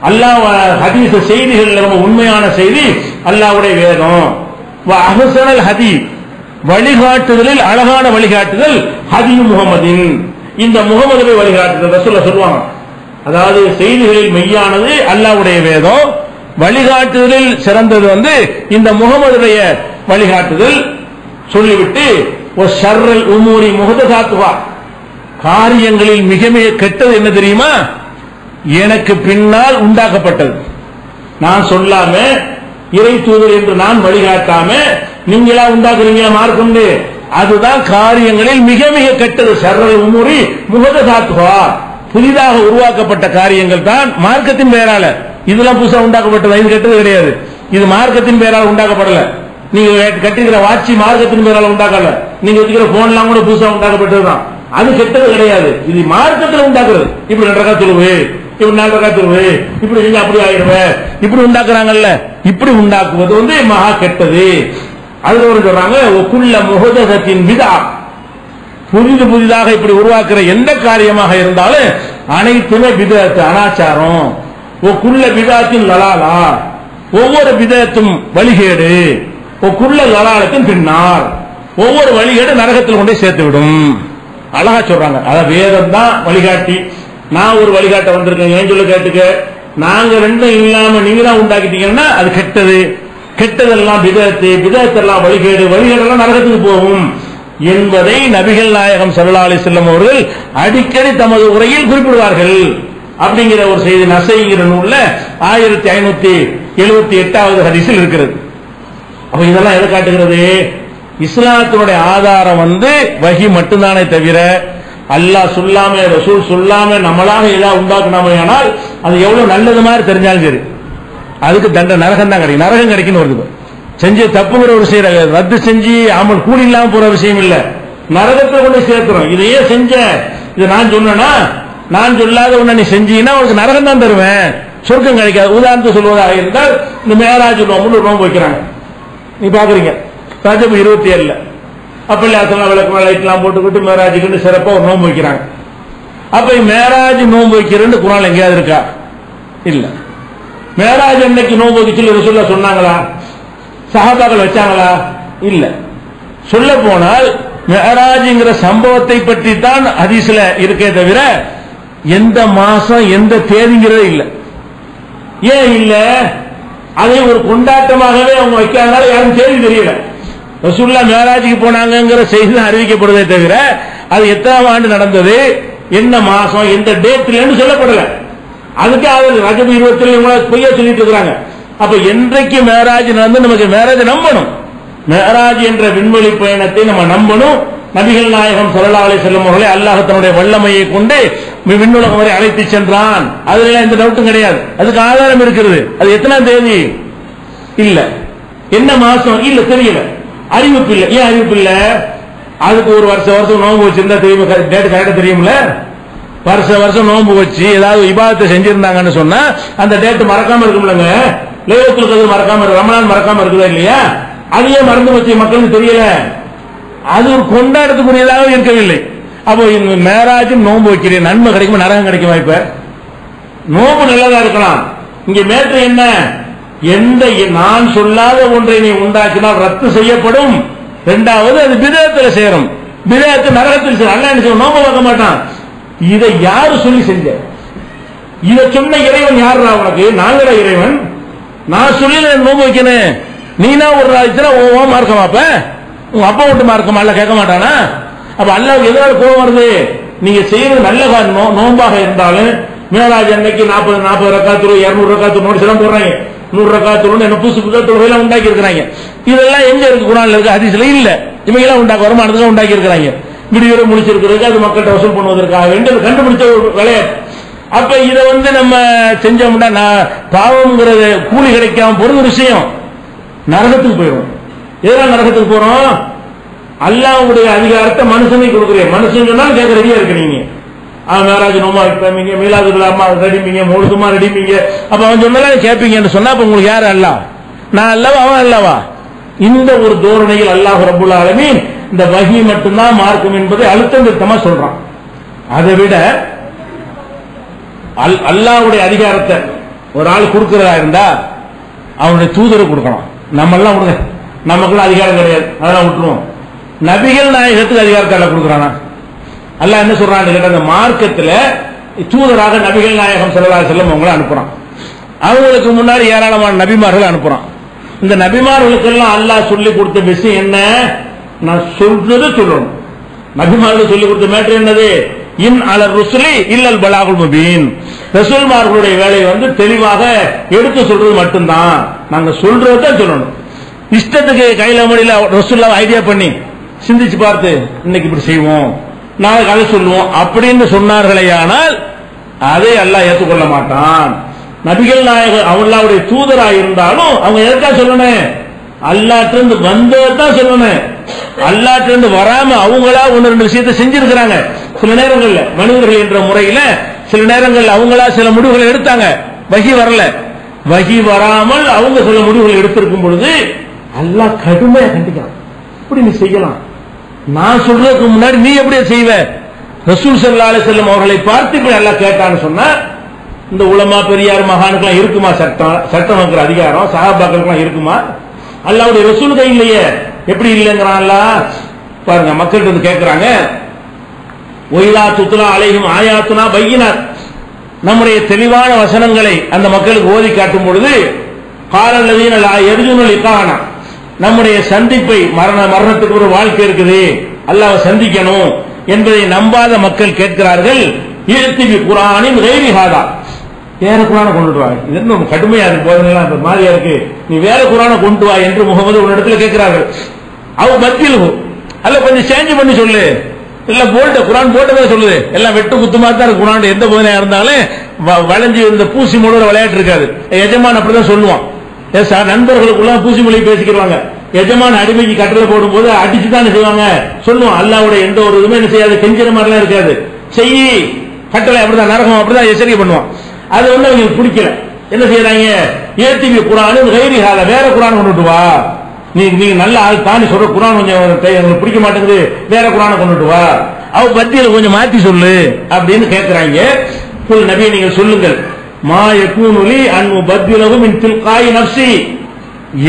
Speaker 1: அல்லாஹ் ஹதீஸ் செய்திகள் ரொம்ப உண்மையான செய்தி அல்லாஹ்வுடைய வேதம். அஹ்ஸனல் ஹதீஸ், வழிகாட்டுதலில் அழகான வழிகாட்டுதல் ஹதீ முஹம்மதின், இந்த முகமதுவை வழிகாட்டுதல் ரசூலுல்லாஹ் சொல்லுவாங்க. அதாவது செய்திகளில் மெய்யானது அல்லாஹ்வுடைய வேதம், வழிகாட்டுதலில் சிறந்தது இந்த முகமதுடைய வழிகாட்டுதல். சொல்லிவிட்டு ஷர்ரல் உமூரி முஹதஸாத்துஹா, காரியங்களில் மிக மிக கெட்டது என்ன தெரியுமா? எனக்கு பின்னால் உண்டாக்கப்பட்டது. நான் சொல்லாம, இறை தூதர் என்று நான் வழிகாட்டாம நீங்களா உண்டாக்குறீங்களா மார்க்கம், அதுதான் காரியங்களில் மிக மிக கெட்டது. ஷர்ரல் உமூரி முஹதஸாத்துஹா, புதிதாக உருவாக்கப்பட்ட காரியங்கள் தான் மார்க்கத்தின் பெயரால. இதெல்லாம் புதுசா உண்டாக்கப்பட்டது, இது கெட்டது கிடையாது. இது மார்க்கத்தின் பெயரால் உண்டாக்கப்படல. நீங்க கட்டிக்கிற வாட்சி மார்க்கத்தின் பெயரால உண்டாக்கல. நீங்க வச்சுக்கிற போன்லாம் கூட புதுசா உண்டாக்கப்பட்டதுதான், அது கெட்டது கிடையாது. இது மார்க்கத்தில் உண்டாக்குறது. இப்படி 2 ரக்காத் தொழுவு, இப்படி 4 ரக்காத் தொழுவு, இப்படி நீங்க அப்படி ஆயிடுவே, இப்படி உண்டாக்குறாங்கல்ல, இப்படி உண்டாக்குவது மகா கெட்டது. அதுல ஒரு சொல்றாங்க குல்ல முஹதஸத்தின் பிதா, புதிதாக இப்படி உருவாக்குற எந்த காரியமாக இருந்தாலும் அனைத்துமே பிதஅத், அனாச்சாரம். குல்ல பிதஅத்தின் லலாலா, ஒவ்வொரு பிதஅத்தும் வழிகேடு. குல்ல லலாலத்தின் பின்னார், ஒவ்வொரு வழிகேடு நரகத்தில் கொண்டே சேர்த்து விடும். அழகா சொல்றாங்க. அத வேதம் தான் வழிகாட்டி. நான் ஒரு வழிகாட்ட வந்திருக்கேன், ஏன் சொல்ல கேட்டுக்க. நாங்க ரெண்டும் இல்லாம நீங்க தான் உண்டாக்கிட்டீங்கன்னா அது கெட்டது. கெட்டதெல்லாம் பிதஅத்து, பிதஅத்தெல்லாம் வழிகேடு, வழிகேடெல்லாம் நரகத்துக்கு போகும் என்பதை நபிகள் நாயகம் ஸல்லல்லாஹு அலைஹி வஸல்லம் அவர்கள் அடிக்கடி தமது உரையில் குறிப்பிடுவார்கள். அப்படிங்கிற ஒரு செய்தி நசைங்கிற நூல்ல 1578வது ஹதீஸில் இருக்கிறது. அப்ப இதெல்லாம் எதை காட்டுகிறது? இஸ்லாத்தினுடைய ஆதாரம் வஹி மட்டும்தானே தவிர அல்லாஹ் சொல்லாம ரசூல் சொல்லாம நம்மளாக ஏதாவது உண்டாக்குனாமையானால் அது எவ்வளவு நல்லது மாதிரி தெரிஞ்சாலும் சரி, அதுக்கு தண்டனை நரகம் தான் கிடைக்கும். நரகம் கிடைக்குன்னு வருது. செஞ்ச தப்புங்கிற ஒரு விஷயம் ரத்து செஞ்சு அமல் கூலி இல்லாம போற விஷயம் இல்ல, நரகத்தை கொண்டு சேர்க்கிறோம். இதையே செஞ்ச, இது நான் சொன்னா, நான் சொல்லாத ஒண்ணு நீ செஞ்சீங்கன்னா உனக்கு நரகம் தான் தருவேன், சொர்க்கம் கிடைக்காது. உதாரணத்தை சொல்வதாக இருந்தால் இந்த மேராஜ் நோம்பு வைக்கிறாங்க, நீ பாக்குறீங்க ரஜப் 27 அப்பெல்லாம் விளக்கு லைட்லாம் போட்டுக்கிட்டு மேராஜுக்கு சிறப்பா ஒரு நோம்பு வைக்கிறாங்க. அப்ப மேராஜ் நோம்பு வைக்கிறேன்னு குர்ஆன்ல எங்கேயாவது இருக்கா? இல்ல. மேராஜ் அன்னைக்கு நோம்பு வைக்க ரசூலுல்லாஹ் சொன்னாங்களா? சஹாபாக்கள் வச்சாங்களா? இல்ல. சொல்ல போனால் மேராஜ்ங்கிற சம்பவத்தை பற்றி தான் ஹதீஸ்ல இருக்கே தவிர எந்த மாசம் எந்த தேதிங்கிறதே இல்ல. ஏன் இல்ல? அதை ஒரு கொண்டாட்டமாகவே அவங்க வைக்காதனால யாரும் தேதி தெரியல. ரசூலுல்லாஹ் மேராஜுக்கு போனாங்கிற செய்தி அறிவிக்கப்படுவதே தவிர அது எத்தனாம் ஆண்டு நடந்தது, என்ன மாசம், எந்த டேட்லன்னு சொல்லப்படல. அதுக்கு ரஜப் 27 பொய்யா சொல்லிட்டு இருக்கிறாங்க. அப்ப என்றைக்கு மேராஜ் நடந்து நமக்கு மேராஜ் நம்பணும். மேராஜ் என்ற விண்வெளி பயணத்தை நம்ம நம்பணும். நபிகள் நாயகம் ஸல்லல்லாஹு அலைஹி வஸல்லம் அவர்களை அல்லாஹ் தன்னுடைய வல்லமையை கொண்டு விண்ணுலகம் வரை அழைத்து சென்றான். அதுல எந்த டவுட்டும் கிடையாது. அதுக்கு ஆதாரம் இருக்கிறது. அது எத்தனாம் தேதி இல்ல, என்ன மாசம் இல்ல, தெரியல, அறிவிப்பு இல்ல. ஏன் அறிவிப்பு இல்ல? அதுக்கு ஒரு வருஷம் நோன்பு வச்சிருந்தா தெரியும், டேட் கரெக்டா தெரியும்ல. வருஷம் நோன்பு வச்சு ஏதாவது இபாதத்தை செஞ்சிருந்தாங்கன்னு சொன்னா அந்த டேட் மறக்காம இருக்கும்லங்க. லைலத்துல் கத்ர் மறக்காம, ரமலான் மறக்காம இருக்குதா இல்லையா? அதையே மறந்து வச்சு மக்களுக்கு தெரியல. அது ஒரு கொண்டாடத்துக்குரியதாக இருக்கவில்லை. அப்போ இந்த மேராஜும் நோன்பு வைக்கிற நன்மை கிடைக்குமா நரகம் கிடைக்குமா? இப்ப நோன்பு நல்லதா இருக்கலாம். இங்க மேற்று என்ன? எந்த நான் சொல்லாத ஒன்றை நீ உண்டாக்கினால் ரத்து செய்யப்படும். இரண்டாவது அது பிதஅத்துல சேரும். பிதஅத்து நரகத்தில் சேரும். அல்லாஹ் என்ன செய்வான்? நோன்பு வைக்க மாட்டான். இதை யாரு சொல்லி செஞ்ச? இதை சொன்ன இறைவன் யாருடா உனக்கு? நாங்களா இறைவன்? நான் சொல்லி நோன்பு வைக்கணும், நீனா ஒரு ராஜ்யத்துல ஓ மார்க்கமா? அப்ப உங்க அப்பா விட்டு மார்க்கமா? அல்ல கேட்க மாட்டானா? அப்ப அல்லாஹ் எதனால கோபம் வருது? நீங்க செய்யறது நல்ல நோன்பாக இருந்தாலும் மேராஜ் அன்னைக்கு 40 ரக்காத்து 200 ரக்காத்து நோட்டீஸ் எல்லாம் போடுறாங்க. 100 ரக்காத்து என்ன புதுசு தொழுகையெல்லாம் உண்டாக்கி இருக்கிறாங்க. இதெல்லாம் எங்க இருக்கு? குர்ஆன்ல இருக்கு, ஹதீஸ்ல இல்ல. இவங்க எல்லாம் வருமானத்துக்கு உண்டாக்கி இருக்கிறாங்க. விடிவரை முடிச்சிருக்கிறது, அது மக்கள்கிட்ட வசூல் பண்ணுவதற்காக வேண்டிய கண்டுபிடிச்ச ஒரு விளையாட்டு. அப்ப இதை நம்ம செஞ்சோம்னா பாவம்ங்கிறது கூலி கிடைக்காம பொருள் விஷயம் நரகத்துக்கு போயிடும். எதெல்லாம் நரகத்துக்கு போறோம்? அல்லாஹ்வுடைய அதிகாரத்தை மனுஷனுக்கு கொடுக்குறேன். மனுஷன் சொன்னாலும் கேட்க ரெடியா இருக்கு. நீங்க மேராஜ் நோமா வைப்பீங்க, மீலாதுல் அம்மா ரெடிப்பீங்க, மௌலுதுமா ரெடிப்பீங்க. அப்ப அவன் சொன்னாலும் கேட்பீங்கன்னு சொன்னா அப்ப உங்களுக்கு யாரு அல்லா? நான் அல்லவா அவன் அல்லவா? இந்த ஒரு தோரணையில் அல்லாஹ் ரப்புல் ஆலமீன் இந்த வஹி மட்டும்தான் மார்க்கம் என்பதை அழுத்தம் திருத்தமா சொல்றான். அதை விட அல்லாஹ்வுடைய அதிகாரத்தை ஒரு ஆள் கொடுக்கிறதா இருந்தா அவனுடைய தூதரை கொடுக்கணும். நம்ம எல்லாம் கொடுங்க, நமக்குள்ள அதிகாரம் கிடையாது, அதெல்லாம் விட்டுருவோம். நபிகள் நாயகத்துக்கு அதிகாரத்தை எல்லாம் கொடுக்குறானா? அல்லாஹ் என்ன சொல்றான்னு கேட்ட, அந்த மார்க்கத்துல தூதராக நபிகள் நாயகம் ஸல்லல்லாஹு அலைஹி வஸல்லம் அவங்களை அனுப்புறான். அவங்களுக்கு முன்னாடி ஏராளமான நபிமார்கள் அனுப்புறான். இந்த நபிமார்களுக்கெல்லாம் அல்லாஹ் சொல்லி கொடுத்த விஷயம் என்ன? நான் சொல்றது சொல்லணும். நபிமார்கள் சொல்லி கொடுத்த மேட்டர் என்னது? இன் அலர் ருசுலி இல்லல் பலாகுல் முபீன். ரசூல்மார்களுடைய வேலை தெளிவாக எடுத்து சொல்றது மட்டும்தான். நாங்க சொல்றதுதான் சொல்லணும். இஷ்டத்துக்கு கையில மடியில ரசூலுல்லாஹ் ஐடியா பண்ணி சிந்திச்சு பார்த்து இன்னைக்கு இப்படி செய்வோம், நாளைக்கு அதை சொல்லுவோம் அப்படின்னு சொன்னார்களேயானால் அதை அல்லாஹ் ஏற்றுக்கொள்ள மாட்டான். நபிகள் நாயகர் அல்லாஹ்வுடைய தூதராக இருந்தாலும் அவங்க எதற்கா சொல்லணும்? அல்லாஹ்விலிருந்து வந்ததான் சொல்லணும். அல்லாஹ்விலிருந்து வராம அவங்களா ஒன்னு ரெண்டு விஷயத்தை செஞ்சிருக்கிறாங்க. சில நேரங்கள்ல மனிதர்கள் என்ற முறையில சில நேரங்கள் அவங்களா சில முடிவுகளை எடுத்தாங்க. வஹி வரல. வஹி வராமல் அவங்க சில முடிவுகளை எடுத்திருக்கும் பொழுது அல்லாஹ் கடுமையா கண்டிக்கிறான். இப்படி நீ செய்யலாம், நான் சொல்றதுக்கு முன்னாடி நீ எப்படி செய்வ? ரசூல் ஸல்லல்லாஹு அலைஹி வஸல்லம் அவர்களை பார்த்து இப்படி அல்லாஹ் கேட்டான்னு சொன்னா, இந்த உலமா பெரியார் மகானுக்கெல்லாம் இருக்குமா சட்டம் வைக்கிற அதிகாரம்? சஹாபாக்களுக்கெல்லாம் இருக்குமா? அல்லாஹ்வுடைய ரசூல் கையிலேயே எப்படி இல்லைங்கிறான் அல்லாஹ். பாருங்க, மக்கள்கிட்ட கேட்கிறாங்க, ஒய்லா துத்லா அலைஹிம் ஆயாத்துனா பையினாத், நம்முடைய தெளிவான வசனங்களை அந்த மக்களுக்கு ஓதி காட்டும் பொழுது, காலல்லதீன லா யர்ஜூன லிகானா, நம்முடைய சந்திப்பை மரணத்துக்கு ஒரு வாழ்க்கை இருக்குது, அல்லாஹ்வை சந்திக்கணும் என்பதை நம்பாத மக்கள் கேட்கிறார்கள். இஹ்திபி குர்ஆனின் கைரி ஹாதா, வேற குர்ஆனை கொண்டு வா, இது என்ன கடுமையா இருக்கு, போதனைலாம் இப்ப மாதிரியா இருக்கு, நீ வேற குர்ஆனை கொண்டு வா என்று முகமது ஒரு இடத்துல கேட்கிறார்கள். அவ பத்தியில் அல்ல கொஞ்சம் சேஞ்ச் பண்ணி சொல்லு, இல்ல போல்ட குர்ஆன் போட்டதே சொல்லுது, எல்லாம் வெட்டு குத்துமா தான் இருக்கு. குர்ஆன் எந்த போதனையா இருந்தாலும் வளைஞ்சு இந்த பூசி மொழியோட விளையாட்டு இருக்காது. எஜமான் அப்படிதான் சொல்லுவான். நண்பர்களுக்குள்ள பூசி மொழி பேசிக்கிறாங்க. எஜமான அடிமைக்கு கட்டளை போடும் போது அடிச்சுதான் செய்வாங்க சொல்லுவான். அல்லாஹ்வுடைய எந்த ஒரு இதுவுமே என்ன செய்யாது, கெஞ்சிற மாதிரிலாம் இருக்காது. செய்யி கட்டளை அப்படிதான், நரகம் அப்படிதான் எச்சரிக்கை பண்ணுவான். அது அவங்களுக்கு பிடிக்கல. என்ன செய்யறாங்க? ஏத்திவி குர்ஆன் கைரி ஹாதா, வேற குர்ஆன் கொண்டுட்டு வா, நீ நல்ல ஆள் தாண்டி சொல்ற குர்ஆன் கொஞ்சம் பிடிக்க மாட்டேங்குது, வேற குர்ஆனை கொண்டுட்டு வா, அவ பத்தியில கொஞ்சம் மாத்தி சொல்லு அப்படின்னு கேட்கிறாங்க. புல் நபி நீங்கள் சொல்லுங்கள், மா யகூனுலி அன் உபத்திலஹு மின் தில்காய் நஃப்ஸி,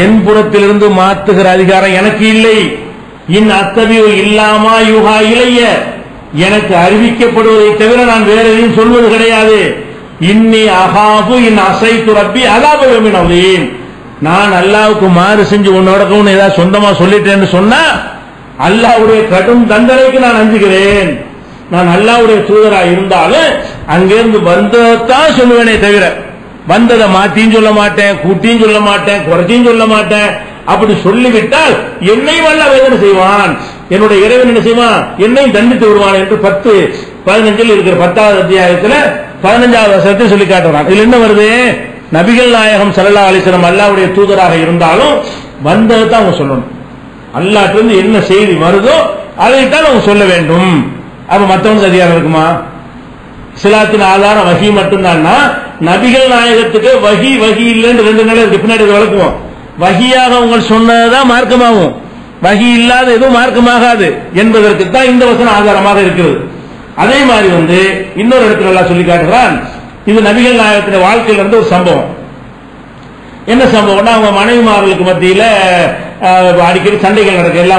Speaker 1: என் புறத்திலிருந்து மாத்துகிற அதிகாரம் எனக்கு இல்லை. இன் அத்தபியு இல்லாமா யூஹா இலைய, எனக்கு அறிவிக்கப்படுவதை தவிர நான் வேற எதையும் சொல்வது கிடையாது. இன்னி அஹாபு இன் அஸைது ரப்பி அஸாப யௌமின் அதீம், நான் அல்லாஹ்வுக்கு மாறு செஞ்சு உன்னோடக்கும் ஏதாவது சொந்தமா சொல்லிட்டேன்னு சொன்னா அல்லாஹ்வுடைய கடும் தண்டனைக்கு நான் அஞ்சுகிறேன். நான் அல்லாஹ்வுடைய தூதராக இருந்தாலும் அங்கிருந்து வந்ததான் சொல்லுவேனே தவிர வந்ததை மாத்தியும் சொல்ல மாட்டேன், கூட்டியும் சொல்ல மாட்டேன், குறைச்சியும் சொல்ல மாட்டேன். அப்படி சொல்லிவிட்டால் என்னையும் அல்லாஹ் வேதனை செய்வான், என்னுடைய இறைவன் என்ன செய்வான், என்னையும் தண்டித்து விடுவான் என்று 10:15 இருக்கிற 10வது அத்தியாயத்தில் 15வது வசனத்தை சொல்லி காட்டுறான். இதுல என்ன வருது? நபிகள் நாயகம் ஸல்லல்லாஹு அலைஹி வஸல்லம் அல்லாஹ்வுடைய தூதராக இருந்தாலும் வந்ததை தான் அவங்க சொல்லணும். அல்லாஹ்விலிருந்து என்ன செய்தி வருதோ அதைத்தான் அவங்க சொல்ல வேண்டும். அப்ப மற்றவங்களுக்கு அதிகாரம் இருக்குமா? இஸ்லாத்தின் ஆதாரம் வஹி மட்டும்தான்னா, நபிகள் நாயகத்துக்கு வஹி இல்லைன்னு 2 நிலை இருக்கு. பின்னாடி வளர்க்குவோம். வஹியாக அவங்க சொன்னதுதான் மார்க்கமாகும், வஹி இல்லாத எதுவும் மார்க்கமாகாது என்பதற்கு தான் இந்த வசனம் ஆதாரமாக இருக்கிறது. அதே மாதிரி இன்னொரு இடத்துல எல்லாம் சொல்லி காட்டுகிறான். இது நபிகள் நாயகத்தின் வாழ்க்கையில் இருந்து ஒரு சம்பவம். என்ன சம்பவம்னா, அவங்க மனைவிமார்களுக்கு மத்தியில அடிக்கடி சண்டைகள் நடக்கும். எல்லா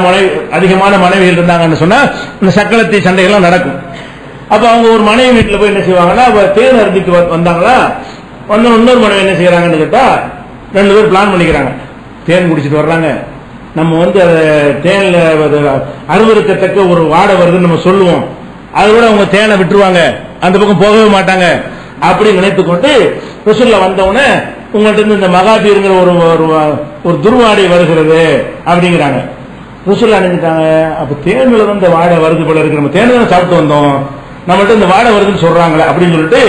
Speaker 1: அதிகமான மனைவிகள் இருந்தாங்கன்னு சொன்னா இந்த சக்களத்தி சண்டைகள்லாம் நடக்கும். அப்ப அவங்க ஒரு மனைவி வீட்டுல போய் என்ன செய்வாங்கன்னா, தேன் அருந்திட்டு வந்தாங்களா, இன்னொரு மனைவி என்ன செய்யறாங்கன்னு கேட்டா 2 பேர் பிளான் பண்ணிக்கிறாங்க. தேன் குடிச்சிட்டு வர்றாங்க, நம்ம தேன்ல அருவருக்கத்தக்க ஒரு வாடை வருதுன்னு நம்ம சொல்லுவோம், அது கூட அவங்க தேனை விட்டுருவாங்க, அந்த பக்கம் போகவே மாட்டாங்க அப்படி நினைத்துக் கொண்டு ரசூலுல்லாஹ் வந்தவுடனே உங்கள்ட்ட இந்த மகாபீருங்கிற ஒரு துர்வாடை வருகிறது அப்படிங்கிறாங்க. ரசூலுல்லாஹ் நினைச்சிட்டாங்க, அப்ப தேன்ல இந்த வாடை வருது போல இருக்கு, நம்ம தேனை சாப்பிட்டு வந்தோம், நம்மள்ட்ட இந்த வாடை வருதுன்னு சொல்றாங்களே அப்படின்னு சொல்லிட்டு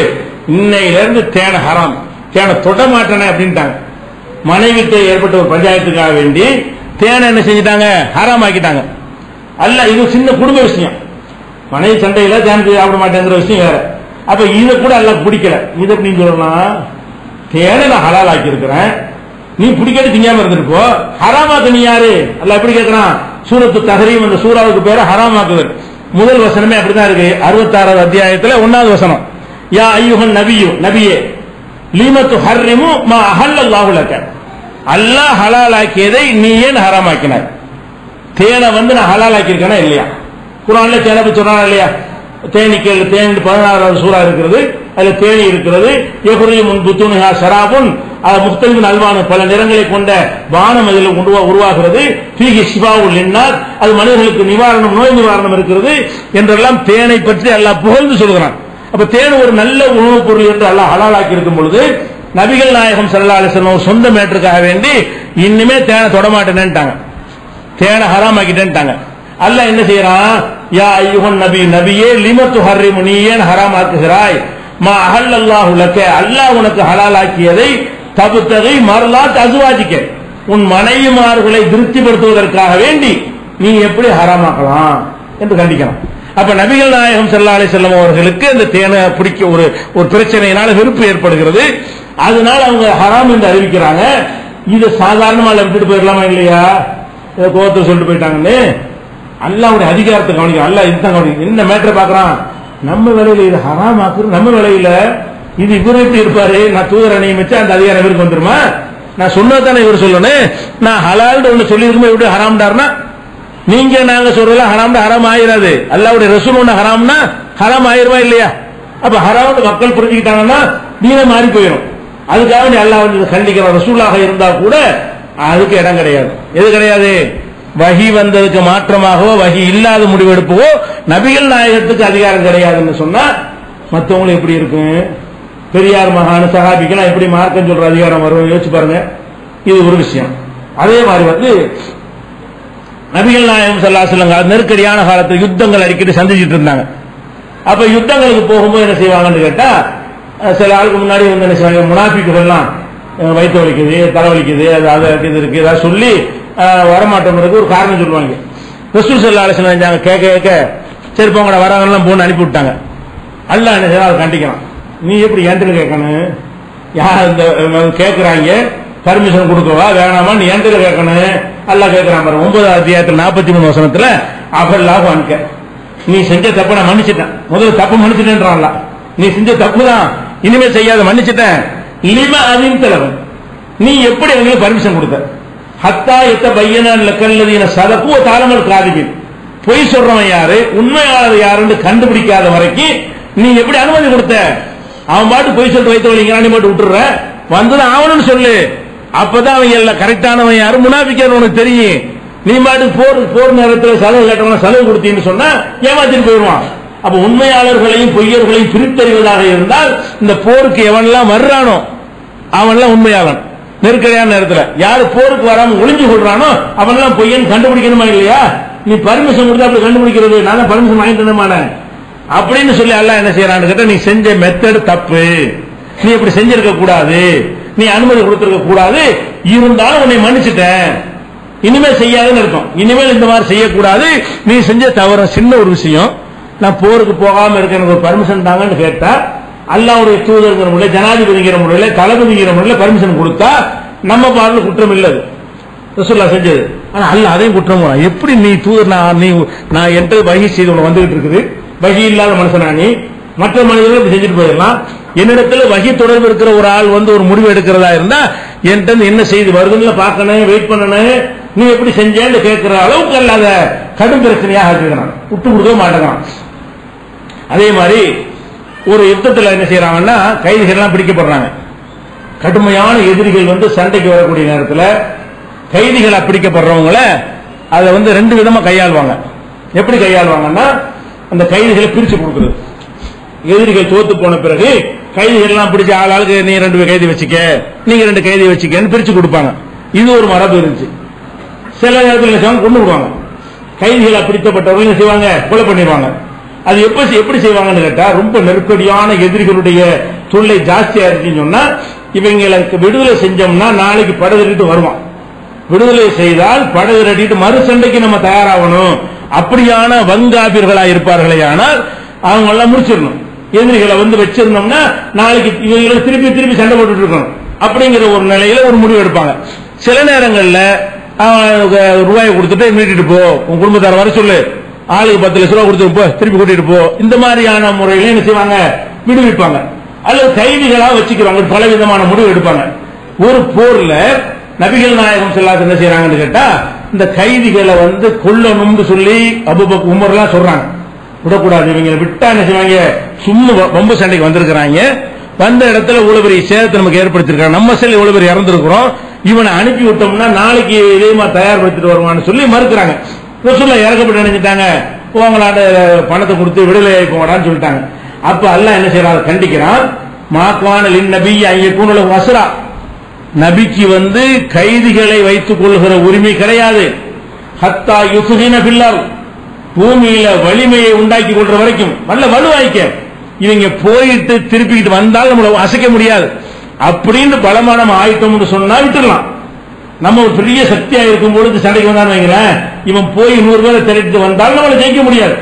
Speaker 1: இன்னையில இருந்து தேனை ஹராம், தேனை தொட மாட்டேனே அப்படின்ட்டாங்க. மனைவிட்டு ஏற்பட்ட ஒரு பஞ்சாயத்துக்காக வேண்டி தேனை என்ன செஞ்சிட்டாங்க, ஹராம் ஆக்கிட்டாங்க. அல்ல இது சின்ன குடும்ப விஷயம், மனைவி சண்டையில தேன் சாப்பிட மாட்டேங்கிற விஷயம் வேற. அப்ப இதை கூட அல்லாஹ் பிடிக்கல. இதை நீங்க சொல்லலாம், தேனை நான் ஹலால் ஆக்கி இருக்கிறேன், நீ பிடிக்காது திங்காம இருந்துட்டு போ, ஹராமாக்கு நீ யாரு? அல்லாஹ் எப்படி கேட்கிறான்? சூரத்து தஹரீம் அந்த சூராவுக்கு பேரு ஹராமாக்குதல். முதல் வசனமே அப்படிதான் இருக்கு. 66வது அத்தியாயத்துல 1வது வசனம், யா அய்யுஹன் நபியு, நபியே, லீம துஹர்ரிமு மா அஹல்லல்லாஹு லக, அல்லாஹ் ஹலால் ஆக்கியதை நீ ஏன் ஹராமாக்கினாய்? தேனை நான் ஹலால் ஆக்கியிருக்கேனா இல்லையா? குர்ஆன்ல தேனை பத்தி சொன்னா இல்லையா? தேனீக்கள், தேன் 16வது சூரா இருக்கிறது, அதுல தேனி இருக்கிறது. யஹ்ருஜு மின் புத்தூனிஹா ஷராபுன், அது முக்தலிஃபின் அல்வான், பல நிறங்களை கொண்ட பானம் அதில் உருவாகிறது. ஃபீஹி ஷிஃபாஉல் லின்னாஸ், அது மனிதர்களுக்கு நிவாரணம், நோய் நிவாரணம் இருக்கிறது என்றெல்லாம் தேனை பற்றி அல்லாஹ் புகழ்ந்து சொல்கிறான். அப்ப தேன் ஒரு நல்ல உணவுப் பொருள் என்று அல்லாஹ் ஹலால் ஆக்கி இருக்கும் பொழுது நபிகள் நாயகம் ஸல்லல்லாஹு அலைஹி வஸல்லம் சொந்த மேட்டருக்காக வேண்டி இனிமே தேனை தொடமாட்டேன்னுட்டாங்க, தேனை ஹராம் ஆக்கிட்டேன்ட்டாங்க. அல்லாஹ் என்ன செய்யறான்? யா அய்யுஹன் நபி, நபியே, லிம துஹர்ரிமு, நீ ஏன் ஹராம் ஆக்குகிறாய்? மா அஹல்லல்லாஹு லக, அல்லாஹ் உனக்கு ஹலால் ஆக்கியதை தபுத்தகை மர்லாத் அஸ்வாஜிக, உன் மனைவிமார்களை திருப்திப்படுத்துவதற்காக வேண்டி நீ எப்படி ஹராமாக்கலாம் என்று கண்டிக்கலாம். அப்ப நபிகள் நாயகம் ஸல்லல்லாஹு அலைஹி வஸல்லம் அவர்களுக்கு அந்த தேனை பிடிக்க ஒரு பிரச்சனையினால வெறுப்பு ஏற்படுகிறது. அதனால அவங்க ஹராம் என்று அறிவிக்கிறாங்க. இது சாதாரணமா விட்டுட்டு போயிடலாமா இல்லையா? கோவத்தை சொல்லிட்டு போயிட்டாங்கன்னு அல்லாஹ்வுடைய அதிகாரத்தை கவனிக்க, அல்லாஹ் இதுதான் கவனிக்க. என்ன மேட்டர் பாக்குறான்? நம்ம வேலையில இது ஹராம் ஆக்குறது, நம்ம வேலையில இது இவர் எப்படி இருப்பாரு? நான் தூதரை நியமிச்சா அந்த அதிகாரம் இவருக்கு வந்துருமா? நான் சொன்னதானே இவர் சொல்லணும். நான் ஹலால் ஒண்ணு சொல்லி இருக்கும்போது எப்படி ஹராம்டாருனா, நீங்க நாங்க சொல்றதுல ஹராம்டா ஹராம் ஆயிராது. அல்லாஹ்வுடைய ரசூல் ஒண்ணு ஹராம்னா ஹராம் ஆயிருமா இல்லையா? அப்ப ஹராம் மக்கள் புரிஞ்சுக்கிட்டாங்கன்னா நீங்க மாறி போயிடும். அதுக்காக நீ அல்லாஹ் கண்டிக்கிற ரசூலாக இருந்தா கூட அதுக்கு இடம் கிடையாது. எது கிடையாது? வஹி வந்ததுக்கு மாற்றமாகவோ வஹி இல்லாத முடிவெடுப்பவோ நபிகள் நாயகத்துக்கு அதிகாரம் கிடையாதுன்னு சொன்னா மற்றவங்களுக்கு எப்படி இருக்கும்? பெரியார் மகான சஹாபிக்கெல்லாம் எப்படி மார்க்கம் சொல்ற அதிகாரம் வரும்? யோசிச்சு பாருங்க. இது ஒரு விஷயம். அதே மாதிரி நபிகள் நாயகம் ஸல்லல்லாஹு அலைஹி வஸல்லம் நெருக்கடியான காலத்தில் யுத்தங்கள் அடிக்கடி சந்திச்சுட்டு இருந்தாங்க. அப்ப யுத்தங்களுக்கு போகும்போது என்ன செய்வாங்கன்னு கேட்டா, சில ஆளுக்கு முன்னாடி என்ன செய்வாங்க, முனாஃபிக்குகள்லாம் வயிற்று வலிக்குது, தலைவலிக்குது, அது இது இருக்கு, ஏதாவது சொல்லி வரமாட்டோம்னு ஒரு காரணம் சொல்லுவாங்க. ரசூல் ஸல்லல்லாஹு அலைஹி வஸல்லம் கேட்க சரி போங்கடா வரவங்கலாம் போன்னு அனுப்பி விட்டாங்க. அல்லாஹ் என்ன செய்யலாம், அதை கண்டிக்கலாம். நீ எப்படி ஏன்ட்டு கேட்கணும்? யார் இந்த கேட்கிறாங்க, பர்மிஷன் கொடுக்கவா வேணாமா? நீ ஏன்ட்டு கேட்கணும்? அல்லாஹ் கேட்கிறான் பாரு 9வது அத்தியாயத்தில் 43 வசனத்துல, அஃபல்லாஹு அன்க, நீ செஞ்ச தப்ப நான் மன்னிச்சிட்டேன். முதல்ல தப்பு மன்னிச்சிட்டேன்றான்ல, நீ செஞ்ச தப்பு தான், இனிமே செய்யாத மன்னிச்சிட்டேன். லிம அதின் தலைவன், நீ எப்படி அவங்களுக்கு பர்மிஷன் கொடுத்த? ஹத்தா எத்த பையன லக்கல்லதீன சதகு வ தாலமல் காதிபின், பொய் சொல்றவன் யாரு உண்மையாளர் யாருன்னு கண்டுபிடிக்காத வரைக்கும் நீ எப்படி அனுமதி கொடுத்த? அவன் பாட்டு பொய் சொல்லிட்டு வைத்து வலிங்க, நீ மட்டும் விட்டுற, வந்துதான் ஆவணும்னு சொல்லு. அப்பதான் அவன் எல்லாம் கரெக்டானவன் யாரு முனாஃபிக்கான்னு உனக்கு தெரியும். நீ பாட்டு போர் நேரத்தில் செலவு கேட்டவன செலவு கொடுத்தீங்கன்னு சொன்னா ஏமாத்திட்டு போயிடுவான். அப்ப உண்மையாளர்களையும் பொய்யர்களையும் பிரித்தறிவதாக இருந்தால் இந்த போருக்கு எவன்லாம் வர்றானோ அவன்லாம் உண்மையாளன். நெருக்கடியான நேரத்தில் யாரு போருக்கு வராம ஒளிஞ்சு கொள்றானோ அவன்லாம் பொய்யன் கண்டுபிடிக்கணுமா இல்லையா? நீ பர்மிஷன் கொடுத்தா அப்படி கண்டுபிடிக்கிறது, நான் பர்மிஷன் வாங்கிட்டு அப்படின்னு சொல்லி அல்லாஹ் என்ன செய்யறான்னு கேட்டா, நீ செஞ்ச மெத்தட் தப்பு, நீ இப்படி செஞ்சிருக்க கூடாது, நீ அனுமதி கொடுத்திருக்க கூடாது, இருந்தாலும் உன்னை மன்னிச்சுட்டேன், இனிமே செய்யாதுன்னு இருக்கும். இனிமேல் இந்த மாதிரி செய்யக்கூடாது, நீ செஞ்ச தவறு சின்ன ஒரு விஷயம், நான் போருக்கு போகாம இருக்க எனக்கு ஒரு பர்மிஷன் தாங்கன்னு கேட்டா, அல்லாஹ்வுடைய தூதர்ங்கிற முறையில, ஜனாதிபதிங்கிற முறையில, தளபதிங்கிற முறையில பர்மிஷன் கொடுத்தா நம்ம பார்ல குற்றம் இல்லது, ரசூலுல்லாஹ் செஞ்சது. ஆனா அல்லாஹ் அதையும் குற்றம் போறான். எப்படி நீ தூதர், நான் என்கிட்ட வஹி செய்து உனக்கு வந்துகிட்டு இருக்குது, வஹி இல்லாத மனுஷனா நீ? மற்ற மனிதர்கள் இப்படி செஞ்சுட்டு போயிடலாம். என்னிடத்துல வஹி தொடர்பு இருக்கிற ஒரு ஆள் ஒரு முடிவு எடுக்கிறதா இருந்தா என்கிட்ட என்ன செய்தி வருதுன்னு பார்க்கணும், வெயிட் பண்ணணும். நீ எப்படி செஞ்சேன்னு கேட்கிற அளவுக்கு அல்லாத கடும் பிரச்சனையாக ஆக்கிக்கிறான், விட்டு கொடுக்க மாட்டேங்கிறான். அதே மாதிரி ஒரு யுத்தத்தில் என்ன செய்யறாங்கன்னா, கைதிகள் எல்லாம் பிடிக்கப்படுறாங்க. கடுமையான எதிரிகள் சண்டைக்கு வரக்கூடிய நேரத்தில் கைதிகளை பிடிக்கப்படுறவங்கள அதை 2 விதமா கையாளுவாங்க. எப்படி கையாளுவாங்கன்னா, அந்த கைதிகளை பிரிச்சு கொடுக்குறது. எதிரிகள் தோத்து போன பிறகு கைதிகள் எல்லாம் பிடிச்ச ஆளாளுக்கு நீ 2 கைதி வச்சுக்க, நீங்க 2 கைதி வச்சுக்கன்னு பிரிச்சு கொடுப்பாங்க. இது ஒரு மரபு இருந்துச்சு. சில நேரத்தில் கொண்டு விடுவாங்க. கைதிகளை பிடிக்கப்பட்டவங்க என்ன செய்வாங்க, கொலை பண்ணிடுவாங்க. அது எப்படி செய்வாங்கன்னு கேட்டா, ரொம்ப நெருக்கடியான எதிரிகளுடைய தொல்லை ஜாஸ்தியா இருக்குன்னு சொன்னா, இவங்களுக்கு விடுதலை செஞ்சோம்னா நாளைக்கு படகுட்டு வருவான், விடுதலை செய்தால் படகு கட்டிட்டு மறு சண்டைக்கு நம்ம தயாராகணும். அப்படியான வங்காபிர்களா இருப்பார்களே ஆனால் அவங்க எல்லாம் முடிச்சிடணும். எதிரிகளை வந்து வச்சிருந்தோம்னா நாளைக்கு இவங்களை திருப்பி திருப்பி சண்டை போட்டுட்டு இருக்கணும் அப்படிங்கிற ஒரு நிலையில ஒரு முடிவு எடுப்பாங்க. சில நேரங்கள்ல ரூபாயை கொடுத்துட்டு மீட்டிட்டு போ, உன் குடும்பத்தார வர சொல்லு, ஆளுக்கு 10 லட்சம் ரூபாய் கொடுத்து போ, திருப்பி கூட்டிட்டு போ, இந்த மாதிரியான முறையில என்ன செய்வாங்க, விடுவிப்பாங்க. அல்லது கைதிகளா வச்சுக்கிறாங்க. பலவிதமான முடிவு எடுப்பாங்க. ஒரு போர்ல நபிகள் நாயகம் ஸல்லல்லாஹு அலைஹி வஸல்லம் என்ன செய்யறாங்கன்னு கேட்டா, இந்த கைதிகளை வந்து கொல்லணும்னு சொல்லி அபூபக்கர் உமர் எல்லாம் சொல்றாங்க. விடக்கூடாது, இவங்க விட்டா என்ன செய்வாங்க, சும்மா ரொம்ப சண்டைக்கு வந்திருக்கிறாங்க, வந்த இடத்துல இவ்வளவு பெரிய சேதத்தை நமக்கு ஏற்படுத்திருக்காங்க, நம்ம செல் இவ்வளவு பேர் இறந்திருக்கிறோம், இவனை அனுப்பி விட்டோம்னா நாளைக்கு இதேமா தயார்படுத்திட்டு வருவான்னு சொல்லி மறுக்கிறாங்க. ரசூலுல்லாஹ் இறக்கப்பட்டு நினைச்சிட்டாங்க, உங்களாட பணத்தை கொடுத்து விடுதலை போங்கடான்னு சொல்லிட்டாங்க. அப்ப அல்லாஹ் என்ன செய்யறாங்க, கண்டிக்கிறான். மாக்கான லின் நபிய் ஐயக்கூனு வஸ்ரா, நபிக்கு வந்து கைதிகளை வைத்துக் கொள்கிற உரிமை கிடையாது. ஹத்தா யுஸ்ஹின பில்லர், பூமியில வலிமையை உண்டாக்கி கொள்ற வரைக்கும் நல்ல வலுவாய்க்க, இவங்க போயிட்டு திருப்பிக்கிட்டு வந்தால் நம்மள அசைக்க முடியாது அப்படின்னு பலமான ஆயிட்டோம்னு சொன்னா விட்டுடலாம். நம்ம ஒரு பெரிய சக்தியா இருக்கும் பொழுது சண்டைக்கு வந்தான்னு வைங்களேன், இவன் போய் 100 பேரை திரட்டிட்டு வந்தால் நம்மளை ஜெயிக்க முடியாது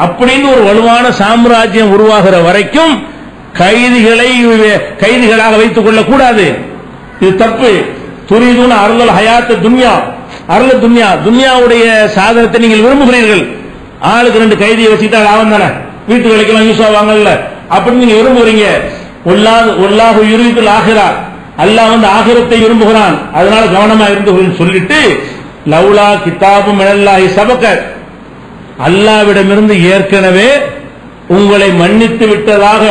Speaker 1: அப்படின்னு ஒரு வலுவான சாம்ராஜ்யம் உருவாகிற வரைக்கும் கைதிகளாக வைத்துக் கொள்ள கூடாது. இது தப்பு. துரிதுன அருள் ஹயாத் துன்யா, அருள் துன்யா, துன்யாவுடைய சாதனத்தை நீங்கள் விரும்புகிறீர்கள். ஆளுக்கு 2 கைதியை வச்சுட்டா லாபம் தானே, வீட்டு வேலைக்கெல்லாம் யூஸ் ஆவாங்கல்ல, அப்படின்னு நீங்க விரும்புறீங்க. ஒல்லாஹு யுரீதுல் ஆகிரா, அல்லாஹ் வந்து ஆகிரத்தை விரும்புகிறான், அதனால கவனமா இருந்து சொல்லிட்டு, லவ்லா கிதாபும் மினல்லாஹி சபக, அல்லாஹ்விடமிருந்து ஏற்கனவே உங்களை மன்னித்து விட்டதாக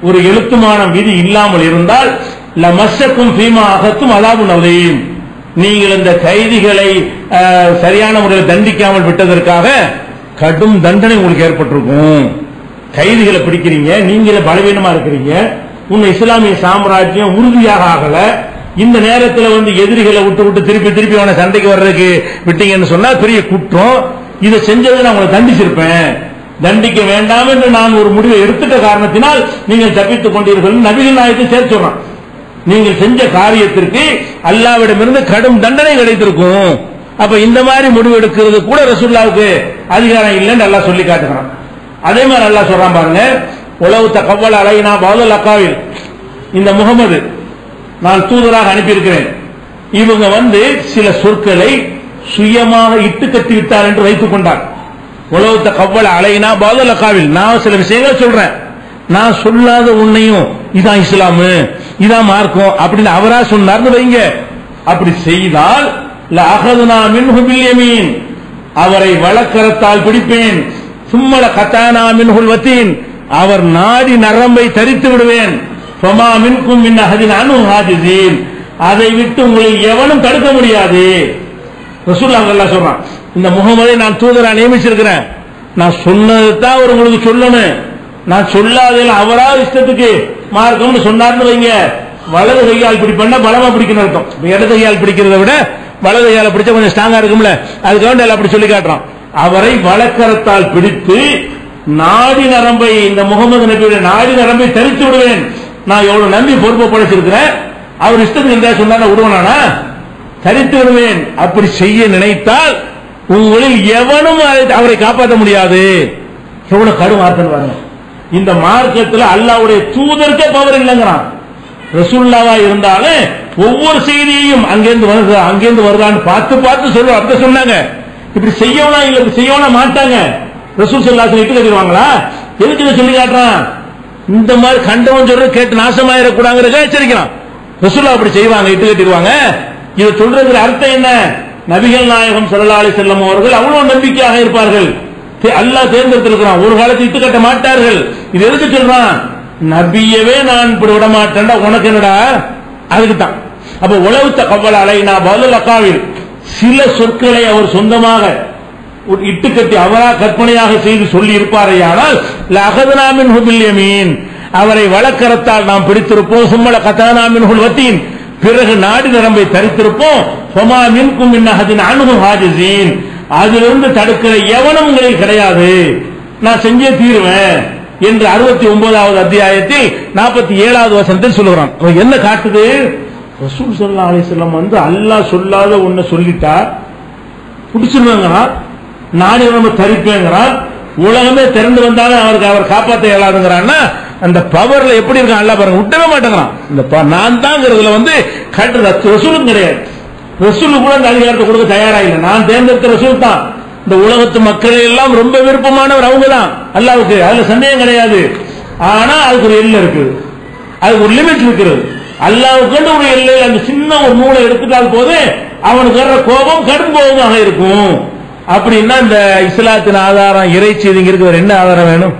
Speaker 1: ஒரு எழுத்துமான விதி இல்லாமல் இருந்தால் லமஸ்ஸக்கும் ஃபீமா அகத்தும் அதாபுன் அலீம், நீங்கள் இந்த கைதிகளை சரியான முறையில் தண்டிக்காமல் விட்டதற்காக கடும் தண்டனை உங்களுக்கு ஏற்பட்டிருக்கும். கைதிகளை பிடிக்கிறீங்க, நீங்களே பலவீனமா இருக்கிறீங்க, உங்க இஸ்லாமிய சாம்ராஜ்யம் உறுதியாக ஆகல, இந்த நேரத்தில் வந்து எதிரிகளை விட்டு திருப்பி திருப்பி அவனை சண்டைக்கு வர்றதுக்கு விட்டீங்கன்னு சொன்னா பெரிய குற்றம். இதை செஞ்சதை நான் உங்களை தண்டிச்சிருப்பேன், தண்டிக்க வேண்டாம் என்று நான் ஒரு முடிவை எடுத்துட்ட காரணத்தினால் நீங்கள் தப்பித்துக் கொண்டீர்கள். நபிகள் நாயகத்தை சேர்த்து சொல்றான், நீங்கள் செஞ்ச காரியத்திற்கு அல்லாஹ்விடமிருந்து கடும் தண்டனை கிடைத்திருக்கும். அப்ப இந்த மாதிரி முடிவு எடுக்கிறது கூட ரசூலுல்லாஹ்வுக்கு அதிகாரம் இல்லைன்னு அல்லாஹ் சொல்லி காட்டுகிறான். அதே மாதிரி அல்லாஹ் சொல்றான் பாருங்க, உலவு தகவல் அலைனா பாதல் அக்காவில், இந்த முகமது நான் தூதராக அனுப்பியிருக்கிறேன், இவங்க வந்து சில சொற்களை சுயமாக இட்டு கட்டி விட்டார் என்று வைத்துக் கொண்டார். உலவு தகவல் அலைனா பாதல் அக்காவில், நான் சில விஷயங்களை சொல்றேன், நான் சொல்லாத உன்னையும் இதான் இஸ்லாமு இதான் மார்க்கம் அப்படின்னு அவரா சொன்னார்னு வைங்க. அப்படி செய்தால் லஅகதுனா மின்ஹு பில் யமீன், அவரை வலக்கரத்தால் பிடிப்பேன். சும்மல கதானா மின்ஹுல் வதீன், அவர் நாடி நரம்பை தரித்து விடுவேன். ஃபமா மின்கும் மின் அஹதின் அன்ஹு ஹாஜிஸீன், அதை விட்டு உங்களை எவனும் தடுக்க முடியாது. ரசூலுல்லாஹ் ஸல்லல்லாஹு அலைஹி சொல்றான், இந்த முகமதை நான் தூதரா நியமிச்சிருக்கிறேன், நான் சொன்னது தான் அவர் உங்களுக்கு சொல்லணும், நான் சொல்லாதெல்லாம் அவரா இஷ்டத்துக்கு மார்க்கம்னு சொன்னார்னு வைங்க, வலது கையால் பிடிப்பா பலமா பிடிக்கணும் அர்த்தம். இடது கையால் பிடிக்கிறத விட வலது கையால பிடிச்சா கொஞ்சம் ஸ்ட்ராங்கா இருக்கும்ல, அதுக்காக எல்லாம் அப்படி சொல்லி காட்டுறான். அவரை வலக்கரத்தால் பிடித்து நாடி நரம்பை, இந்த முகமது நபியுடைய நாடி நரம்பை தரித்து விடுவேன். நான் எவ்வளவு நம்பி பொறுப்பை படைச்சிருக்கிறேன், அவர் இஷ்டத்துக்கு இருந்தா சொன்னா விடுவானா, தரித்து விடுவேன். அப்படி செய்ய நினைத்தால் உங்களில் எவனும் அவரை காப்பாற்ற முடியாது. எவ்வளவு கடும் வார்த்தை பாருங்க. இந்த மார்க்கத்தில் அல்லாஹ்வுடைய தூதருக்கு பவர் இல்லைங்கிறான். ரசூலுல்லாஹா இருந்தாலும் ஒவ்வொரு செய்தியையும் அங்கேருந்து வருதான்னு பார்த்து பார்த்து சொல்லுவாங்க. அப்படி சொன்னாங்க, இப்படி செய்யணும் இல்ல இப்படி செய்யணும் மாட்டாங்க. ரசூல் ஸல்லல்லாஹு அலைஹி வஸல்லம் இட்டு கட்டிடுவாங்களா, எதுக்கு இதை சொல்லி காட்டுறான், இந்த மாதிரி கண்டவன் சொல்ற கேட்டு நாசமாயிடக்கூடாதுங்கிறத எச்சரிக்கிறான். ரசூலுல்லாஹ் அப்படி செய்வாங்க, இட்டு கட்டிடுவாங்க. இதை சொல்றதுக்கு அர்த்தம் என்ன, நபிகள் நாயகம் ஸல்லல்லாஹு அலைஹி வஸல்லம் அவர்கள் அவ்வளவு நம்பிக்கையாக இருப்பார்கள், அல்லாஹ் தேர்ந்தெடுத்திருக்கிறான், ஒரு காலத்தில் இட்டு கட்ட மாட்டார்கள். இது எதுக்கு சொல்றான், நபியவே நான் இப்படி விட மாட்டேன்டா, உனக்கு என்னடா, அதுக்கு தான். அப்ப உலவு தகவல் அலைனா பாதல் அக்காவில், சில சொற்களை அவர் சொந்தமாக இட்டு கட்டி அவரா கற்பனையாக செய்து சொல்லி இருப்பாரையானால் லஅகதுனா மின்ஹு பில் யமீன், அவரை வலக்கரத்தால் நாம் பிடித்திருப்போம். சும்மல கதானா மின்ஹுல் வதீன், பிறகு நாடி நரம்பை தரித்திருப்போம். ஃபமா மின்கும் மின் அஹதின் அன்ஹு ஹாஜிஸீன், அதிலிருந்து தடுக்கிற எவனும் உங்களில் கிடையாது, நான் செஞ்சே தீருவேன் என்று 69வது அத்தியாயத்தில் 47வது வசனத்தில் சொல்லுகிறான். என்ன காட்டுது, ரசூல் ஸல்லல்லாஹு அலைஹி வஸல்லம் அல்லாஹ் சொல்லாத ஒன்ன சொல்லிட்டா பிடிச்சிருவாங்கிறான், நானே நம்ம தரிப்பேங்கிறான், உலகமே திறந்து வந்தாலும் அவருக்கு அவர் காப்பாற்ற இயலாதுங்கிறான்னா அந்த பவர்ல எப்படி இருக்கான் அல்லாஹ் பாருங்க, விட்டவே மாட்டேங்கிறான். இந்த நான் தாங்கிறதுல கட்டுறது ரசூலும் கிடையாது. ரசூல் கூட அந்த அதிகாரத்தை கொடுக்க தயாரா இல்லை. நான் தேர்ந்தெடுத்த ரசூல் தான். இந்த உலகத்து மக்கள் எல்லாம் ரொம்ப விருப்பமானவர் அவங்க தான் அல்லாஹ்வுக்கு, அதுல சந்தேகம் கிடையாது. ஆனா அதுக்கு ஒரு எல்லை இருக்குது, அதுக்கு ஒரு லிமிட் இருக்கிறது. அல்லாஹ்வுக்கு ஒரு எல்லை, அந்த சின்ன ஒரு நூலை எடுத்துட்டால் போது அவனுக்கு வர்ற கோபம் கடும் கோபமாக இருக்கும். அப்படின்னா இந்த இஸ்லாத்தின் ஆதாரம் இறைச்சி இருக்கிற என்ன ஆதாரம் வேணும்?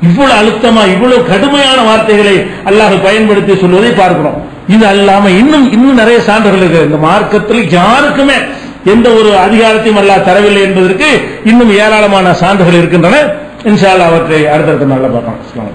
Speaker 1: இவ்வளவு அழுத்தமா இவ்வளவு கடுமையான வார்த்தைகளை அல்லாஹ் பயன்படுத்தி சொல்வதை பார்க்கிறோம். இது அல்லாம இன்னும் நிறைய சான்றுகள் இருக்கு. இந்த மார்க்கத்தில் யாருக்குமே எந்த ஒரு அதிகாரத்தையும் அல்லாஹ் தரவில்லை என்பதற்கு இன்னும் ஏராளமான சான்றுகள் இருக்கின்றன. இன்ஷா அல்லாஹ் அவற்றை அடுத்தடுத்த நாள்ல பார்க்கலாம்.